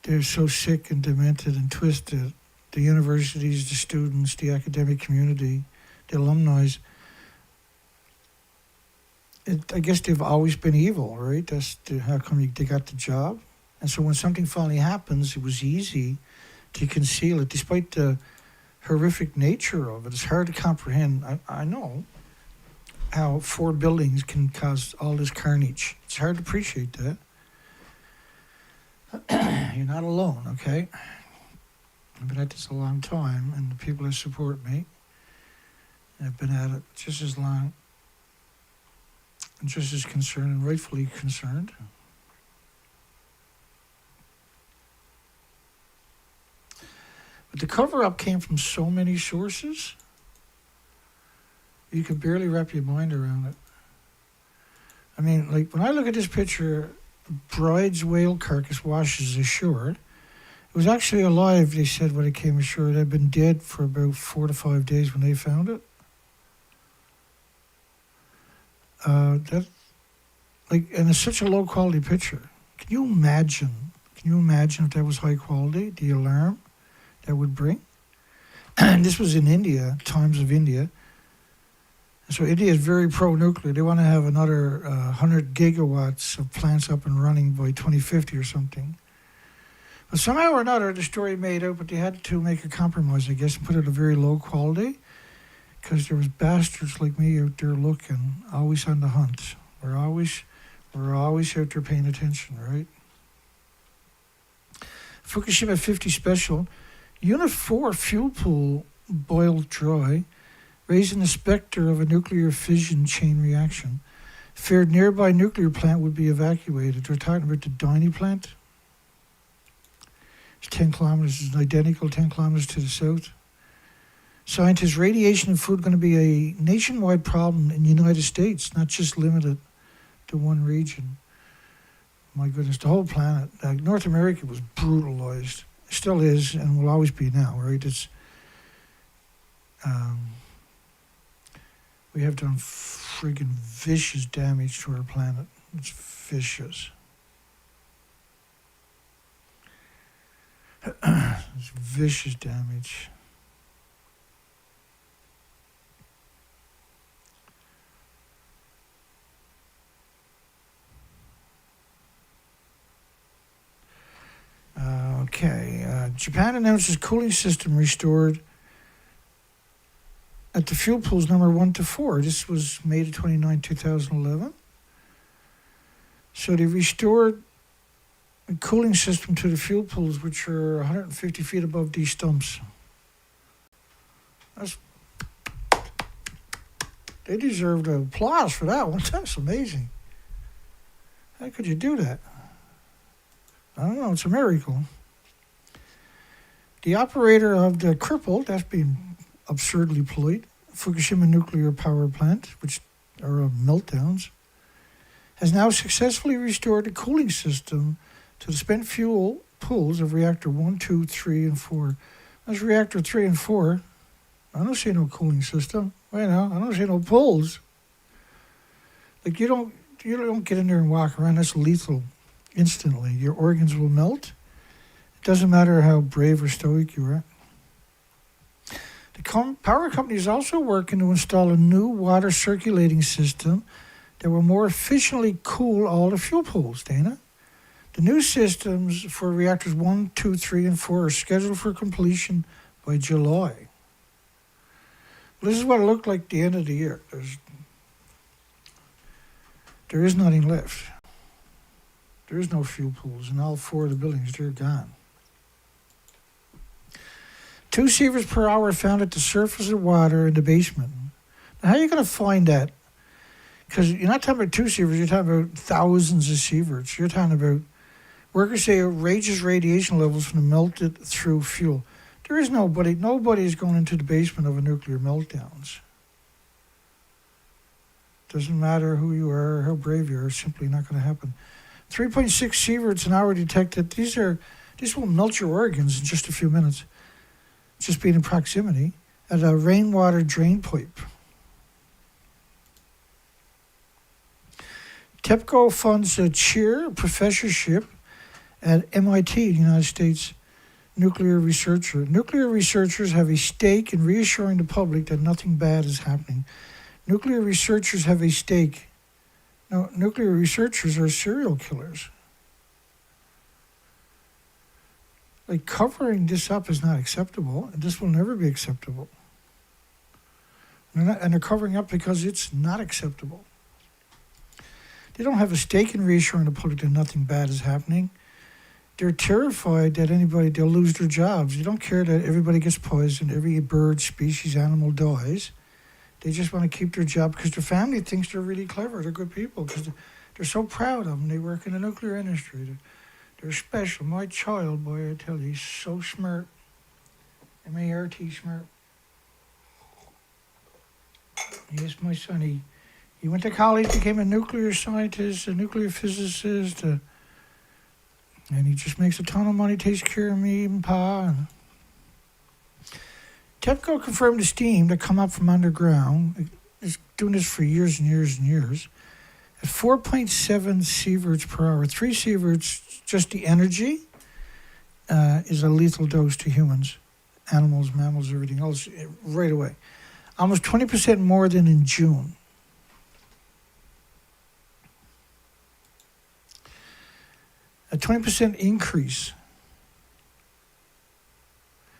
they're so sick and demented and twisted. The universities, the students, the academic community, the alumni. I guess they've always been evil, right? That's how come they got the job. And so when something finally happens, it was easy to conceal it, despite the horrific nature of it. It's hard to comprehend. I know how 4 buildings can cause all this carnage. It's hard to appreciate that. You're not alone, okay? I've been at this a long time, and the people that support me have been at it just as long, and just as concerned, and rightfully concerned. But the cover-up came from so many sources, you could barely wrap your mind around it. I mean, like, when I look at this picture, bride's whale carcass washes ashore. It was actually alive, they said, when it came ashore. It had been dead for about 4 to 5 days when they found it. And it's such a low quality picture. Can you imagine if that was high quality, the alarm that would bring? And this was in India, times of India. So India is very pro-nuclear. They want to have another 100 gigawatts of plants up and running by 2050 or something. But somehow or another, the story made out, but they had to make a compromise, I guess, and put it at a very low quality, because there was bastards like me out there looking, always on the hunt. We're always out there paying attention, right? Fukushima 50 special. Unit 4 fuel pool boiled dry, raising the specter of a nuclear fission chain reaction. Feared nearby nuclear plant would be evacuated. We're talking about the Daiichi plant. It's 10 kilometers, it's identical 10 kilometers to the south. Scientists, radiation in food going to be a nationwide problem in the United States, not just limited to one region. My goodness, the whole planet. North America was brutalized. Still is, and will always be now, right? It's we have done friggin' vicious damage to our planet. It's vicious. It's vicious damage. Japan announces cooling system restored at the fuel pools number 1 to 4. This was May 29, 2011. So they restored a cooling system to the fuel pools, which are 150 feet above these stumps. They deserved applause for that one. That's amazing. How could you do that? I don't know. It's a miracle. The operator of the crippled, that's being absurdly polite, Fukushima nuclear power plant, which are meltdowns, has now successfully restored the cooling system to the spent fuel pools of reactor 1, 2, 3, and 4. That's reactor 3 and 4. I don't see no cooling system. Wait now, I don't see no pools. Like you don't get in there and walk around. That's lethal. Instantly, your organs will melt. It doesn't matter how brave or stoic you are. The power company is also working to install a new water circulating system that will more efficiently cool all the fuel pools, Dana. The new systems for reactors 1, 2, 3, and 4 are scheduled for completion by July. Well, this is what it looked like at the end of the year. There is nothing left. There is no fuel pools in all 4 of the buildings. They're gone. 2 sieverts per hour found at the surface of water in the basement. Now, how are you going to find that? Because you're not talking about 2 sieverts, you're talking about thousands of sieverts. You're talking about, workers say, outrageous radiation levels from the melted through fuel. There is nobody is going into the basement of a nuclear meltdowns. Doesn't matter who you are or how brave you are, it's simply not going to happen. 3.6 sieverts an hour detected. These will melt your organs in just a few minutes. Just being in proximity at a rainwater drain pipe. TEPCO funds a chair professorship at MIT, the United States nuclear researcher. Nuclear researchers have a stake in reassuring the public that nothing bad is happening. Nuclear researchers have a stake. No, nuclear researchers are serial killers. Like, covering this up is not acceptable, and this will never be acceptable. And they're covering up because it's not acceptable. They don't have a stake in reassuring the public that nothing bad is happening. They're terrified that they'll lose their jobs. They don't care that everybody gets poisoned, every bird, species, animal dies. They just want to keep their job because their family thinks they're really clever. They're good people because they're so proud of them. They work in the nuclear industry. They're special. My child, boy, I tell you, he's so smart. M-A-R-T, smart. Yes, my son, he went to college, became a nuclear scientist, a nuclear physicist, and he just makes a ton of money, takes care of me and Pa. TEPCO confirmed the steam that come up from underground. It's doing this for years and years and years. At 4.7 sieverts per hour. 3 sieverts, just the energy, is a lethal dose to humans. animals, mammals, everything else right away. Almost 20% more than in June. A 20% increase.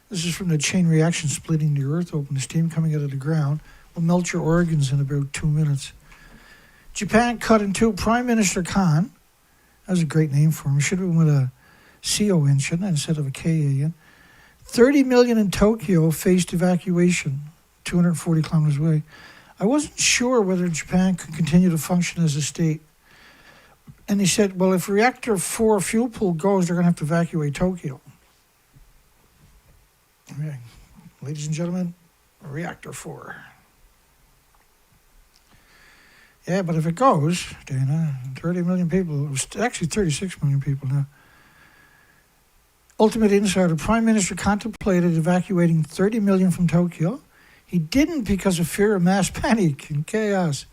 This is from the chain reaction splitting the earth open. The steam coming out of the ground will melt your organs in about 2 minutes. Japan cut in two. Prime Minister Khan, that was a great name for him. It should have been with a C-O-N, shouldn't it, instead of a K-A-N. 30 million in Tokyo faced evacuation, 240 kilometers away. I wasn't sure whether Japan could continue to function as a state. And they said, well, if reactor 4 fuel pool goes, they're going to have to evacuate Tokyo. Okay. Ladies and gentlemen, reactor 4. Yeah, but if it goes, Dana, 30 million people, it was actually 36 million people now. Ultimate Insider, Prime Minister contemplated evacuating 30 million from Tokyo. He didn't because of fear of mass panic and chaos,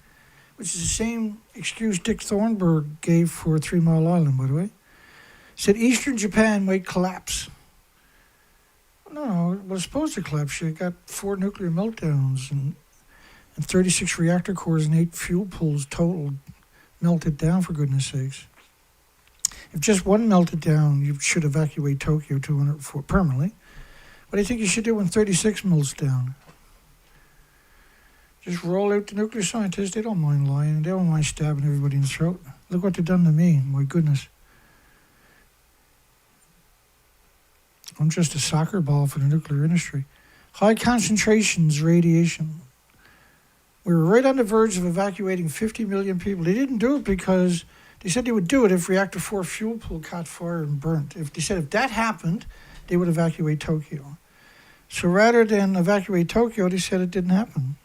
which is the same excuse Dick Thornburg gave for 3 Mile Island, by the way. Said eastern Japan might collapse. No, it was supposed to collapse. You got 4 nuclear meltdowns and 36 reactor cores and 8 fuel pools total melted down, for goodness sakes. If just one melted down, you should evacuate Tokyo 204 permanently. What do you think you should do when 36 melts down? Just roll out the nuclear scientists. They don't mind lying. They don't mind stabbing everybody in the throat. Look what they've done to me. My goodness. I'm just a soccer ball for the nuclear industry. High concentrations radiation. We were right on the verge of evacuating 50 million people. They didn't do it because they said they would do it if reactor 4 fuel pool caught fire and burnt. If they said if that happened, they would evacuate Tokyo. So rather than evacuate Tokyo, they said it didn't happen.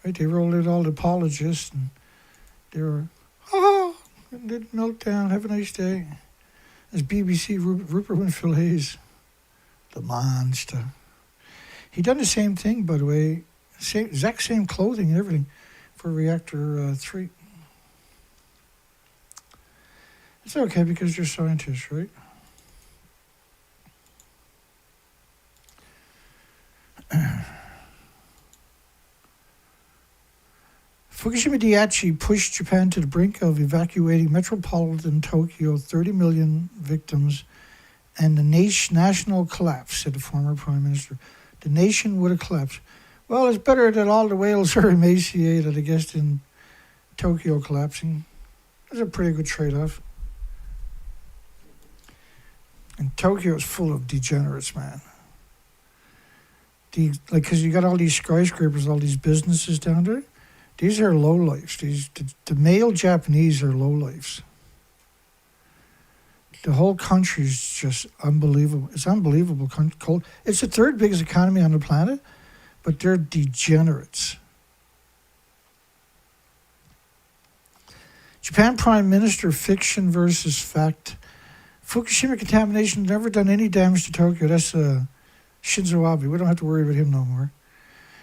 Right? They rolled out all the apologists and they were, it didn't melt down. Have a nice day. As BBC Rupert Winfield Hayes, the monster. He done the same thing, by the way, exact same clothing and everything for reactor 3. It's okay because you're scientists, right? Fukushima Daiichi pushed Japan to the brink of evacuating metropolitan Tokyo, 30 million victims, and the national collapse, said the former prime minister. The nation would have collapsed. Well, it's better that all the whales are emaciated, I guess, than Tokyo collapsing. That's a pretty good trade-off. And Tokyo is full of degenerates, man. Because you got all these skyscrapers, all these businesses down there. These are lowlifes. The male Japanese are lowlifes. The whole country is just unbelievable. It's unbelievable. Cold. It's the 3rd biggest economy on the planet, but they're degenerates. Japan Prime Minister, fiction versus fact. Fukushima contamination never done any damage to Tokyo. That's Shinzo Abe. We don't have to worry about him no more.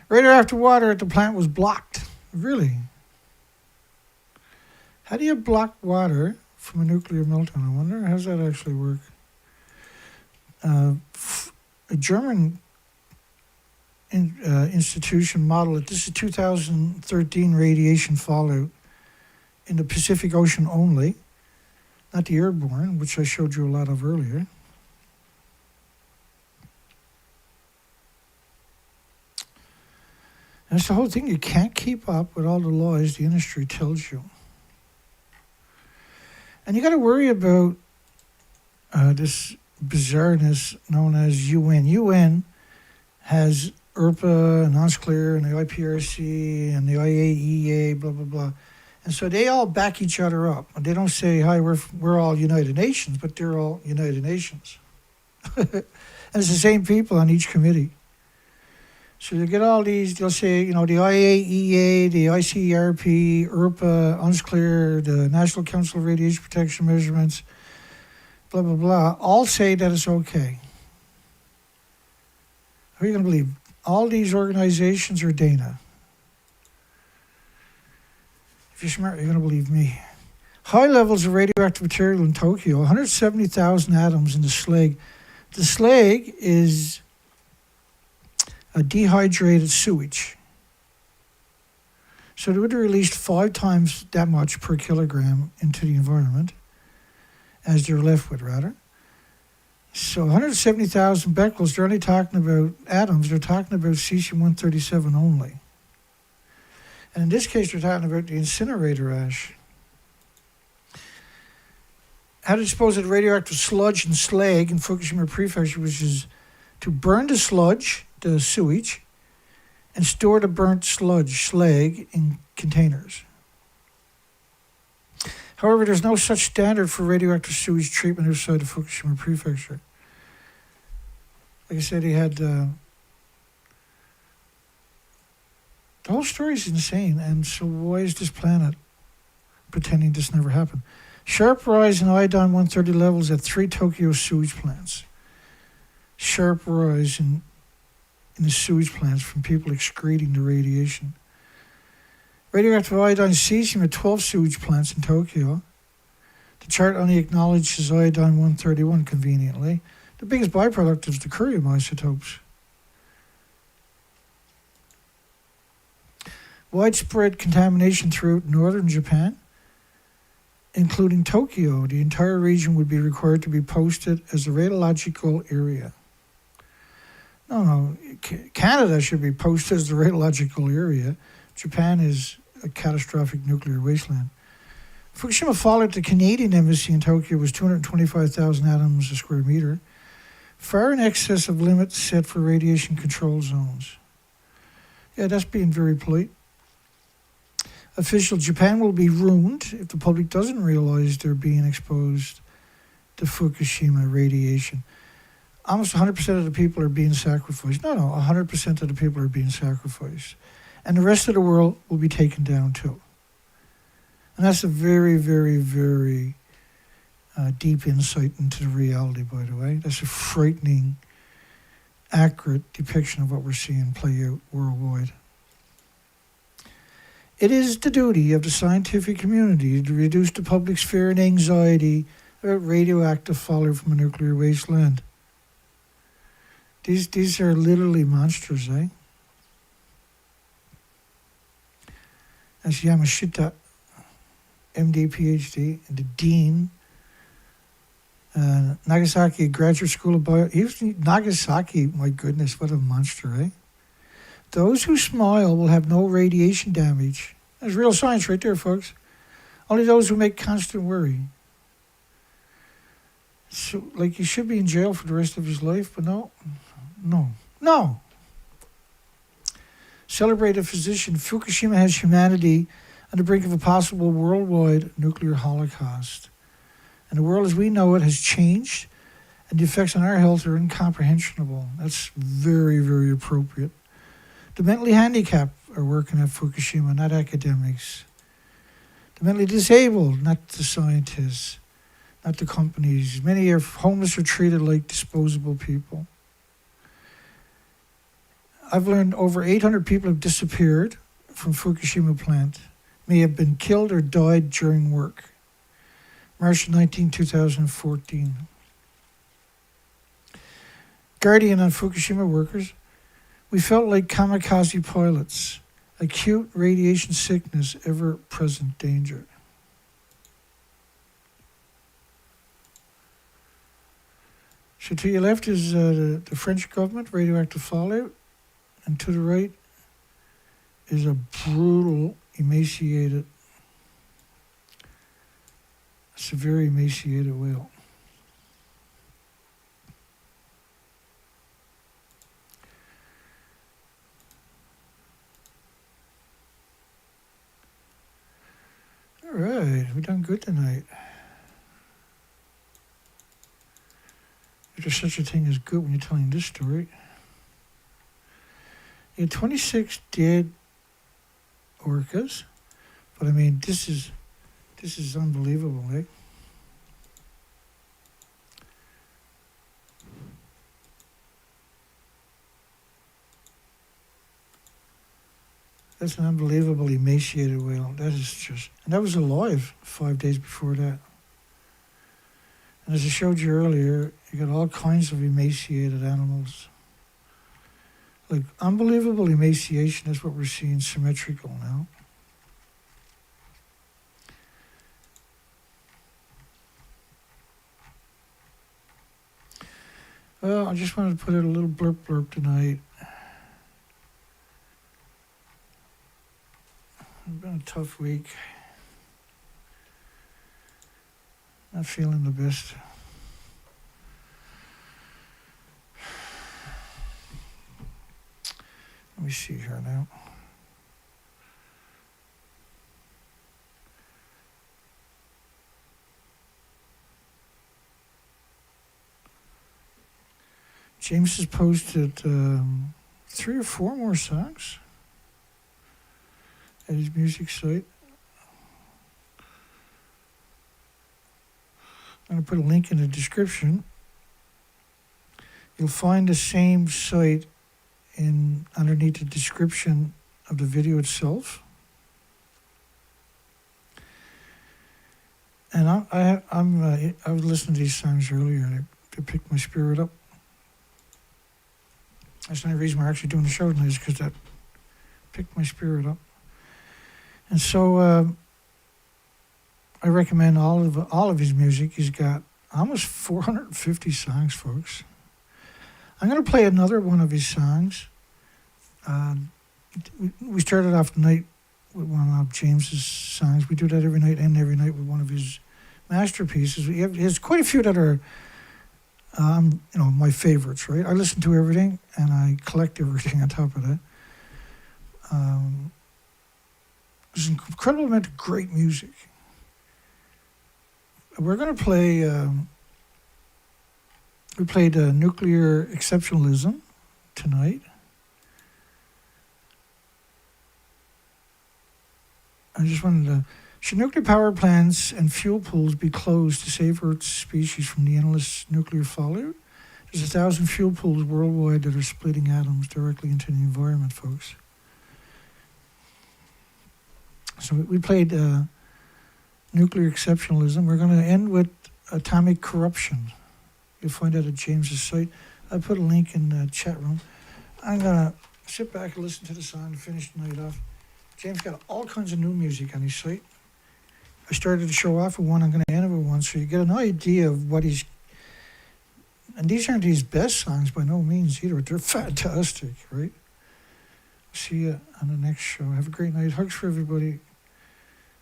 Radioactive water at the plant was blocked. Really? How do you block water from a nuclear meltdown? I wonder, how does that actually work? A German institution modeled it. This is 2013 radiation fallout in the Pacific Ocean only, not the airborne, which I showed you a lot of earlier. That's the whole thing. You can't keep up with all the laws the industry tells you. And you got to worry about this bizarreness known as UN. UN has ERPA and NonsClear and the IPRC and the IAEA, blah, blah, blah. And so they all back each other up. They don't say, hi, we're all United Nations, but they're all United Nations. And it's the same people on each committee. So you get all these, they'll say, the IAEA, the ICRP, ERPA, NonsClear, the National Council of Radiation Protection Measurements, blah, blah, blah, all say that it's okay. Who are you going to believe? All these organizations are Dana. If you're smart, you're going to believe me. High levels of radioactive material in Tokyo, 170,000 atoms in the slag. The slag is a dehydrated sewage. So they would have released 5 times that much per kilogram into the environment, as they're left with, rather. So 170,000 becquerels, they're only talking about atoms, they're talking about cesium-137 only. And in this case, they're talking about the incinerator ash. How to dispose of radioactive sludge and slag in Fukushima Prefecture, which is to burn the sludge, the sewage, and store the burnt sludge, slag, in containers. However, there's no such standard for radioactive sewage treatment outside of Fukushima Prefecture. Like I said, he had... the whole story is insane, and so why is this planet pretending this never happened? Sharp rise in iodine-130 levels at 3 Tokyo sewage plants. Sharp rise in the sewage plants from people excreting the radiation. Radioactive iodine cesium at 12 sewage plants in Tokyo. The chart only acknowledges iodine-131 conveniently. The biggest byproduct is the Curium isotopes. Widespread contamination throughout northern Japan, including Tokyo. The entire region would be required to be posted as a radiological area. No, Canada should be posted as the radiological area. Japan is a catastrophic nuclear wasteland. Fukushima fallout at the Canadian embassy in Tokyo was 225,000 atoms a square meter, far in excess of limits set for radiation control zones. Yeah, that's being very polite. Official Japan will be ruined if the public doesn't realize they're being exposed to Fukushima radiation. Almost 100% of the people are being sacrificed. No, 100% of the people are being sacrificed. And the rest of the world will be taken down too. And that's a very, very, very deep insight into the reality, by the way. That's a frightening, accurate depiction of what we're seeing play out worldwide. It is the duty of the scientific community to reduce the public's fear and anxiety about radioactive fallout from a nuclear wasteland. These are literally monsters, eh? That's Yamashita, MD, PhD, and the Dean, Nagasaki Graduate School of Bio... Nagasaki, my goodness, what a monster, eh? Those who smile will have no radiation damage. That's real science right there, folks. Only those who make constant worry. So, like, he should be in jail for the rest of his life, but no. Celebrated physician, Fukushima has humanity on the brink of a possible worldwide nuclear holocaust. And the world as we know it has changed, and the effects on our health are incomprehensible. That's very, very appropriate. The mentally handicapped are working at Fukushima, not academics. The mentally disabled, not the scientists, not the companies. Many are homeless or treated like disposable people. I've learned over 800 people have disappeared from Fukushima plant, may have been killed or died during work. March 19, 2014. Guardian on Fukushima workers. We felt like kamikaze pilots. Acute radiation sickness, ever-present danger. So to your left is the French government, radioactive fallout. And to the right is a brutal, emaciated, severe emaciated whale. All right, we've done good tonight. If there's such a thing as good when you're telling this story. Yeah, 26 dead orcas, but I mean, this is unbelievable, eh? That's an unbelievably emaciated whale. That is just... And that was alive 5 days before that. And as I showed you earlier, you got all kinds of emaciated animals. Like, unbelievable emaciation is what we're seeing symmetrical now. Well, I just wanted to put out a little blurb tonight. It's been a tough week. Not feeling the best. Let me see here now. James has posted 3 or 4 more songs at his music site. I'm going to put a link in the description. You'll find the same site underneath the description of the video itself. And I was listening to these songs earlier and they picked my spirit up. That's the only reason we're actually doing the show tonight, is because that picked my spirit up. And so I recommend all of his music. He's got almost 450 songs, folks. I'm going to play another one of his songs. We started off the night with one of James's songs. We do that every night, and every night with one of his masterpieces. He has quite a few that are, my favorites, right? I listen to everything, and I collect everything on top of that. There's an incredible amount of great music. We're going to play, we played Nuclear Exceptionalism tonight. I just wanted to... Should nuclear power plants and fuel pools be closed to save Earth's species from the endless nuclear fallout? There's 1,000 fuel pools worldwide that are splitting atoms directly into the environment, folks. So we played Nuclear Exceptionalism. We're going to end with Atomic Corruption. You'll find that at James's site. I put a link in the chat room. I'm going to sit back and listen to the song and finish the night off. James got all kinds of new music on his site. I started to show off with one. I'm going to end with one, so you get an idea of what he's... And these aren't his best songs by no means either. They're fantastic, right? See you on the next show. Have a great night. Hugs for everybody.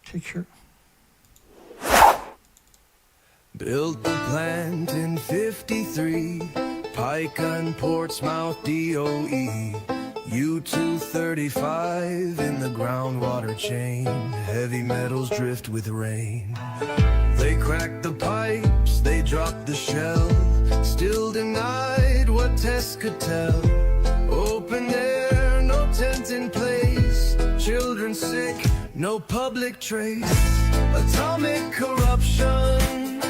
Take care. Built the plant in 53, Pike and Portsmouth DOE. U-235 in the groundwater chain. Heavy metals drift with rain. They cracked the pipes, they dropped the shell. Still denied what tests could tell. Open air, no tent in place. Children sick, no public trace. Atomic corruption,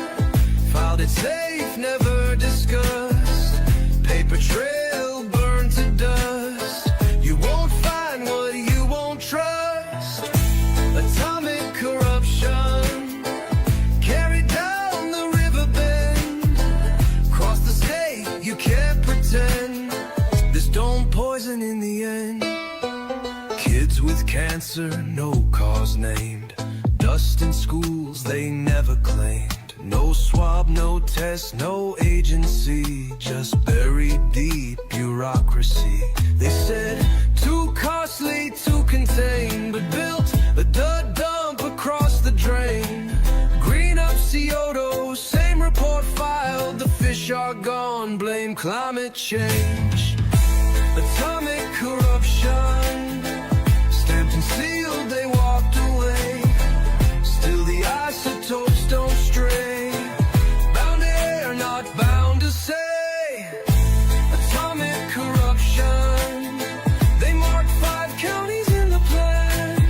filed it safe, never discussed. Paper trail burned to dust. You won't find what you won't trust. Atomic corruption, carried down the river bend. Across the state, you can't pretend this don't poison in the end. Kids with cancer, no cause named. Dust in schools they never claimed. No swab, no test, no agency. Just buried deep bureaucracy. They said too costly to contain, but built a dud dump across the drain. Green up CO2, same report filed. The fish are gone, blame climate change. Atomic corruption, stamped and sealed, they walked away. Still the isotopes don't stray. Bound to air, not bound to say. Atomic corruption, they marked 5 counties in the plan.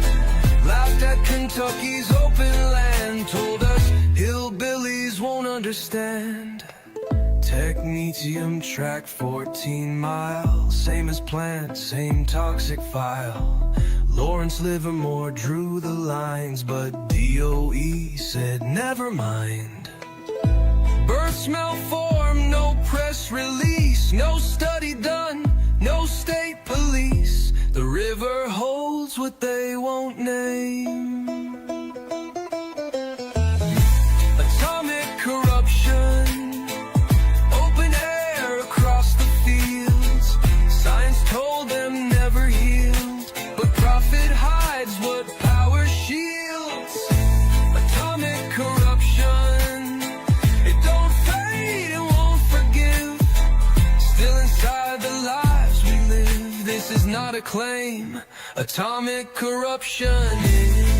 Laughed at Kentucky's open land. Told us hillbillies won't understand. Technetium track 14 miles. Same as plants, same toxic file. Lawrence Livermore drew the lines, but DOE said never mind. Births malform, no press release, no study done, no state police. The river holds what they won't name. Atomic corruption, open air across the fields. Science told them never healed, but profit hides what power shields. Atomic corruption, it don't fade, it won't forgive. Still inside the lives we live. This is not a claim. Atomic corruption is